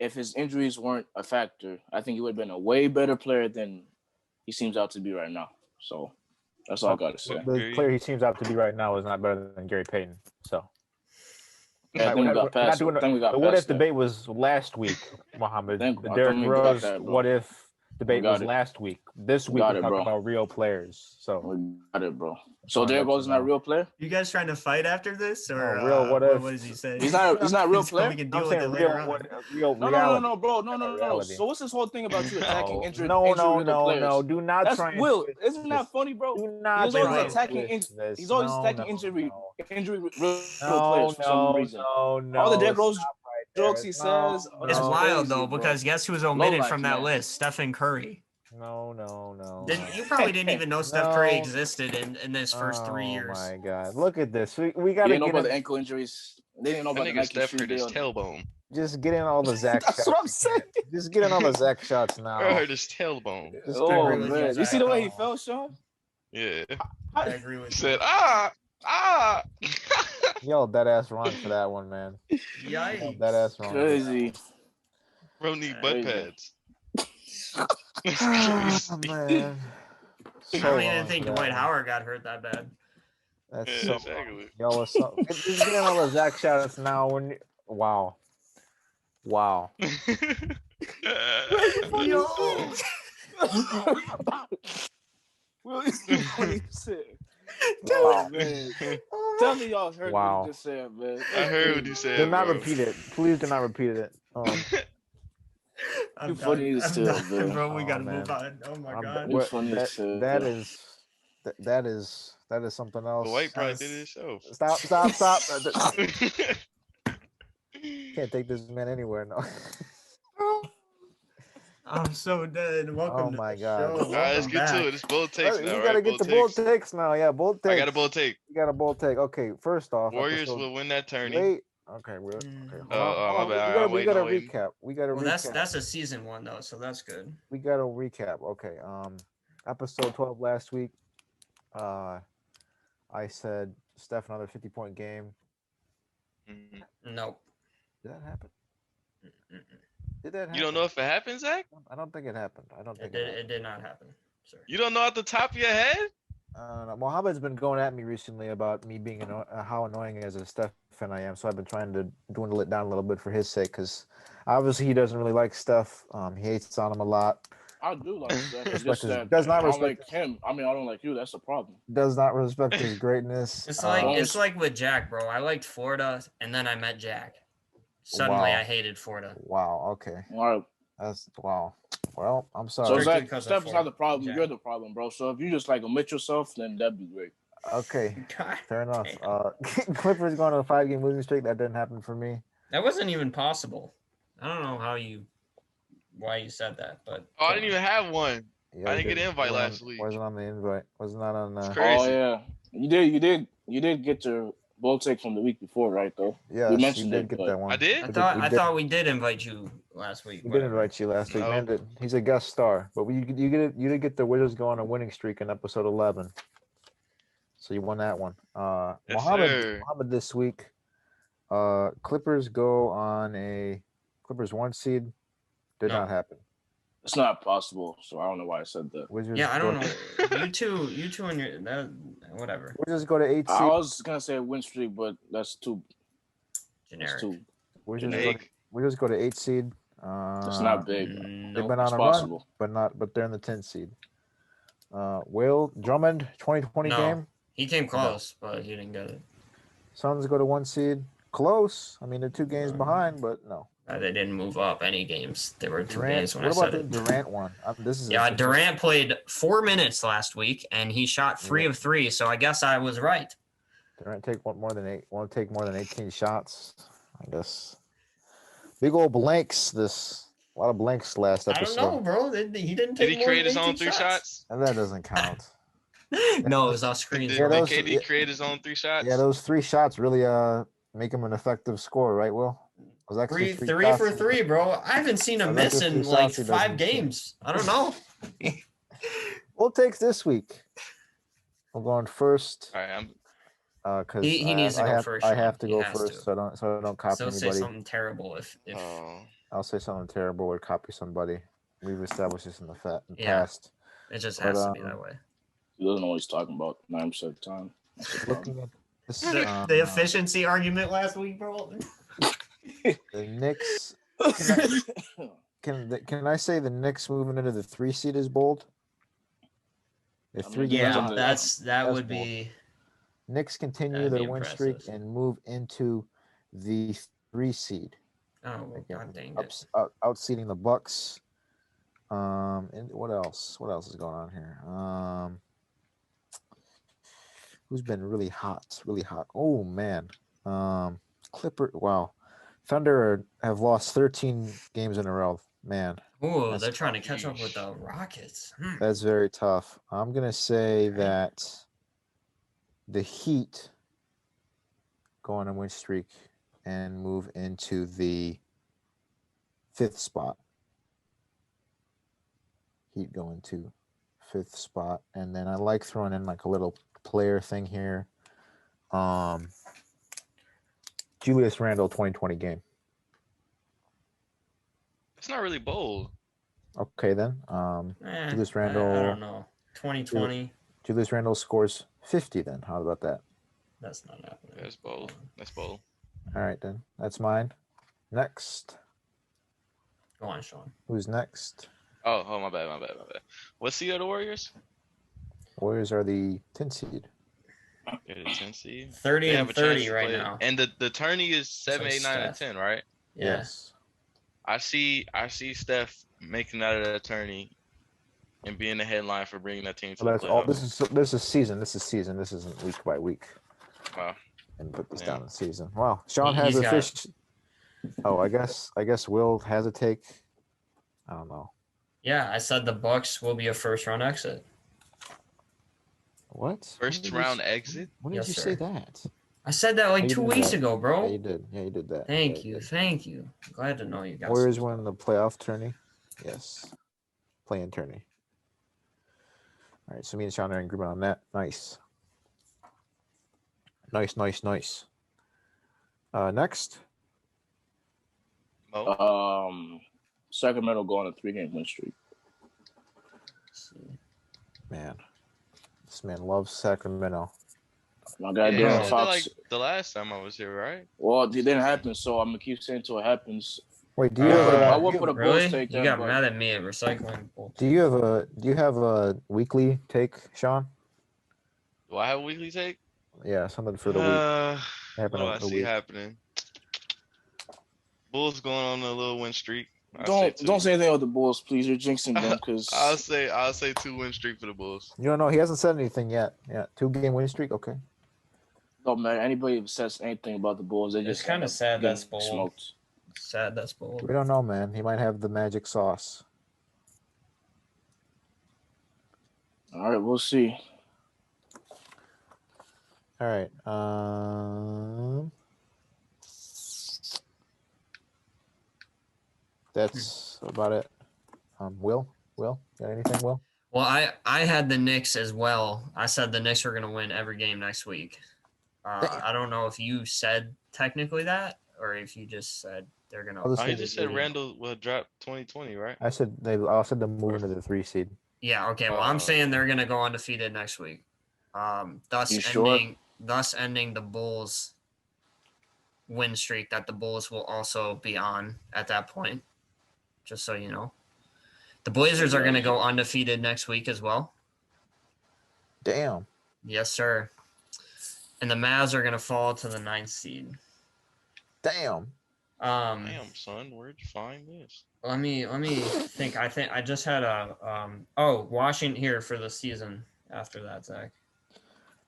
if his injuries weren't a factor, I think he would have been a way better player than he seems out to be right now. So that's all I got to say. The player he seems out to be right now is not better than Gary Payton. So. Yeah, I think we got past that. The what if debate was last week, Mohammed. The Derrick Rose what if debate was last week. This week we're talking about real players. So we got it, bro. So Derrick Rose is not a real player? You guys trying to fight after this, or real what if? What does he say? He's not a real player. We can deal with it later on. No, bro. No. So what's this whole thing about you attacking injured? No. Do not try. That's Will. Isn't that funny, bro? Do not. He's always attacking. He's always attacking injury real players for some reason. No. All the Derrick Rose jokes he says. It's wild though because guess who was omitted from that list? Stephen Curry. No. You probably didn't even know Steph Curry existed in his first 3 years. Oh my God! Look at this. We got to get know about the ankle injuries. They didn't know about the Nike Steph hurt his tailbone. Just get in all the Zach shots. That's what I'm saying. Just get in all the Zach shots now. I hurt his tailbone. Oh man! You see the way he fell, Sean? Yeah. I agree with you. Said Yo, dead ass wrong for that one, man. Yikes. Dead ass wrong. Crazy. Bro need butt pads. Oh, man. I don't even think Dwight Howard got hurt that bad. That's Yeah, so exactly. Yo, what's up? Just get in all the Zach shots now. Wow. Yo. Wow, man. Tell me y'all heard what you just said, man. I heard what you said. Do not repeat it. Please do not repeat it. You're funny as still, man. Bro, we gotta move on. Oh my God. You're funny as still. That is something else. The White probably did it himself. Stop. Can't take this man anywhere now. I'm so dead. Welcome to the God. show. All right, let's get to it. It's bold takes now, You gotta get the bold takes now. Yeah, bold takes. I got a bold take. You got a bold take. Okay, first off, Warriors will win that tourney. Wait. Okay, we're okay. My bad. We gotta recap. We gotta recap. That's a season one though, so that's good. We gotta recap. Okay. Episode 12 last week. I said Steph another 50-point game. Nope. Did that happen? Did that happen? You don't know if it happened, Zach? I don't think it happened. It did not happen, sir. You don't know at the top of your head? Mohammed's been going at me recently about me being how annoying as a Steph fan I am, so I've been trying to dwindle it down a little bit for his sake, because obviously he doesn't really like Steph. He hates on him a lot. I do like Steph. Does not respect like him. I mean, I don't like you. That's the problem. Does not respect his greatness. It's like with Jack, bro. I liked Florida, and then I met Jack. Suddenly, I hated Florida. Wow. Okay. All right. That's wow. Well, I'm sorry. So Steph's not the problem. Jack. You're the problem, bro. So if you just like omit yourself, then that'd be great. Okay. Fair enough. Clippers going on a 5-game losing streak. That didn't happen for me. That wasn't even possible. I don't know why you said that, but I didn't even have one. Yeah, I didn't get an invite last week. Wasn't on the invite. Was not on. Oh yeah, you did get your bold take from the week before, right? Though. Yeah, you mentioned did get that one. I did. I thought we did invite you last week. We did invite you last week. No. Man, he's a guest star, but you did get the Wizards go on a winning streak in episode 11. So you won that one. Yes, Mohammed this week. Clippers go on a Clippers 1 seed. Did not happen. It's not possible, so I don't know why I said that. Wizards I don't know. You two and your whatever. Wizards go to 8 seed. I was gonna say a win streak, but that's too generic. Wizards go to 8 seed. It's not big. They've been on a run, but they're in the 10th seed. Will Drummond 2020 game. He came close, but he didn't get it. Suns go to 1 seed. Close. I mean, they're 2 games behind, but no. They didn't move up any games. There were 2 games when I said it. What about the Durant one? Durant played 4 minutes last week, and he shot 3 of 3. So I guess I was right. Durant take more than 18 shots. I guess big old blanks this A lot of blanks last I don't episode. know, bro. He didn't Did take he more create than his own 18 three shots? And that doesn't count. No, it was off screen. Did, Yeah, did those- KD yeah. create his own 3 shots? Yeah, those 3 shots really make him an effective scorer, right, Will? It was actually Three shots for he- 3, bro. I haven't seen him Oh, that's miss just in 3 like shots he 5 doesn't games. I don't know. We'll take this week. We're going first. All right, Because He needs to go first, I Sean. have to He go has first, to. so I don't copy So say anybody. something terrible if I'll say something terrible or copy somebody. We've established this in the Yeah. past. it just But, has to be that way. He doesn't always talk about 9% of the time. That's the problem. Looking at this, The efficiency argument last week, bro. the Knicks. Can I say the Knicks moving into the 3 seed is bold? The I mean, 3 yeah, games. Yeah, on that that's would bold. be. Knicks continue That'd be their win streak impressive. and move into the 3 seed. Oh, well, Again, god dang it. outseeding the Bucks. And what else? What else is going on here? Who's been really hot? Really hot. Oh man. Clipper. Wow. Thunder have lost 13 games in a row. Man, Ooh, That's they're trying to catch up with the Rockets. that's very tough. I'm gonna say that the Heat go on a win streak and move into the 5th spot. Heat going to 5th spot, and then I like throwing in like a little player thing here. Julius Randle 2020 game. It's not really bold. Okay then. Julius I Randle. don't know. 2020. Julius Randle scores 50 then. How about that? That's not happening. That's bold. That's bold. All right then. That's mine. Next. Go on, Sean. Who's next? Oh, my bad. What seed are the Warriors? Warriors are the 10 seed. They're the 10 seed. 30 They and have a chance 30 to right play. now. And the tourney is 7, like 8, 9, and Steph. 10, right? Yeah. Yes. I see Steph making out of that tourney and being the headline for bringing that team to Well, the that's all. playoffs. This is season. This is season. This isn't week by week. Wow. And put this Yeah. down in season. Wow. Sean has He's a got- fish. Oh, I guess Will has a take. I don't know. Yeah, I said the Bucks will be a first round exit. What? First round exit? When did Yes, you sir. say that? I said that like You 2 did weeks that. ago, Yeah, bro. you did. Yeah, you did that. Thank Yeah, you. did. Thank you. Glad to know you guys. Warriors win the playoff tourney. Yes. Play-in tourney. All right, so me and Sean are in agreement on that. Nice. Nice. Next. Mo? Sacramento go on a 3-game win streak. Man. This man loves Sacramento. My guy Yeah, Darren you said that, Fox. like the last time I was here, right? Well, it didn't happen, so I'm gonna keep saying until it happens. Wait, do you Uh, have I a, would put a Really? Bulls take You then, got but mad at me at recycling. do you have a weekly take, Sean? Do I have a weekly take? Yeah, something for the week. What Happen do I over the see week. happening? Bulls going on a little win streak. don't say anything about the Bulls, please. You're jinxing them because I'll say 2 win streak for the Bulls. You don't know. He hasn't said anything yet. Yeah, 2-game win streak. Okay. don't matter. Anybody who says anything about the Bulls, they It's just kinda end up sad getting that's bold. smoked. Sad that's bold. We don't know, man. He might have the magic sauce. All right, we'll see. All right. That's about it. Will, got anything? Will? Well, I had the Knicks as well. I said the Knicks were going to win every game next week. I don't know if you said technically that or if you just said they're going I'll just Oh, say he just said Randall will drop 2020, right? I said I said them moving to the 3 seed. Yeah, okay. Well, I'm saying they're going to go undefeated next week. Thus You sure? ending the Bulls win streak that the Bulls will also be on at that point. Just so you know. The Blazers are going to go undefeated next week as well. Damn. Yes, sir. And the Mavs are going to fall to the 9th seed. Damn. Damn, son, where'd you find this? Let me think. I think I just had a Washington here for the season after that, Zach.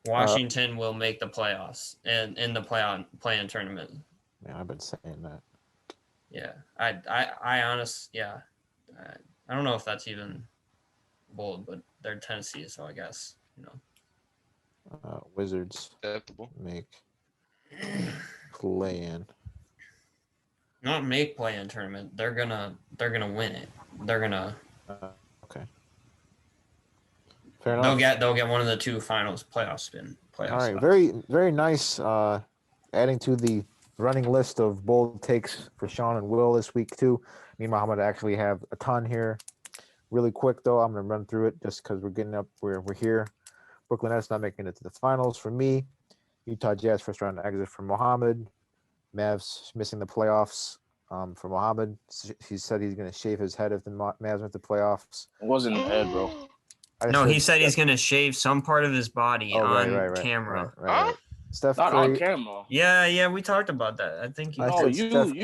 Washington will make the playoffs and in the play-in tournament. Yeah, I've been saying that. Yeah, I honest, yeah. I don't know if that's even bold, but they're Tennessee, so I guess, Wizards Acceptable. make play-in. Not make play-in tournament. They're gonna win it. They're gonna. Okay. Fair enough. They'll get one of the two finals playoff spin. Playoff All right, spots. very nice. Adding to the running list of bold takes for Sean and Will this week too. Me and Muhammad actually have a ton here. Really quick though, I'm gonna run through it just because we're getting up. We're here. Brooklyn Nets not making it to the finals for me. Utah Jazz first round exit for Muhammad. Mavs missing the playoffs for Muhammad. He said he's gonna shave his head if the Mavs make the playoffs. It wasn't in the head, bro. No, he said he's gonna shave some part of his body on camera. Right. Steph Not Curry. on camera. Yeah, we talked about that. I think you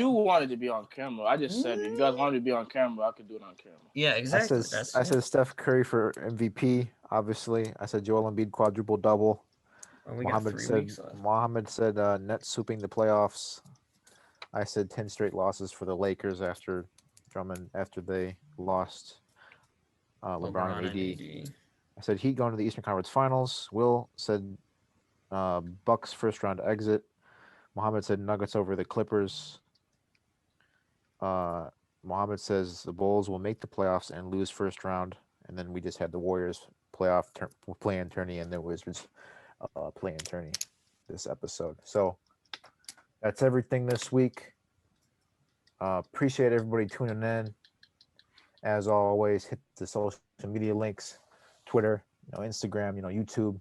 wanted to be on camera. I just said if you guys wanted to be on camera, I could do it on camera. Yeah, exactly. I said Steph Curry for MVP. Obviously, I said Joel Embiid quadruple double. Mohammed said Nets sweeping the playoffs. I said 10 straight losses for the Lakers after they lost LeBron and AD. I said Heat going to the Eastern Conference Finals. Will said Bucks first round exit. Mohammed said Nuggets over the Clippers. Mohammed says the Bulls will make the playoffs and lose first round. And then we just had the Warriors play-in tourney and the Wizards play-in tourney this episode. So that's everything this week. Appreciate everybody tuning in. As always, hit the social media links, Twitter, Instagram, YouTube.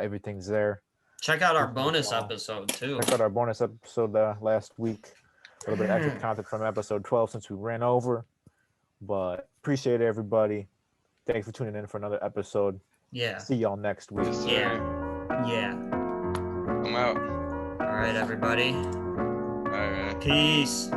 Everything's there. Check out our bonus episode too. Check out our bonus episode last week. A little bit of extra content from episode 12 since we ran over. But appreciate everybody. Thanks for tuning in for another episode. Yeah. See y'all next week. Yeah. I'm out. All right, everybody. All right. Peace.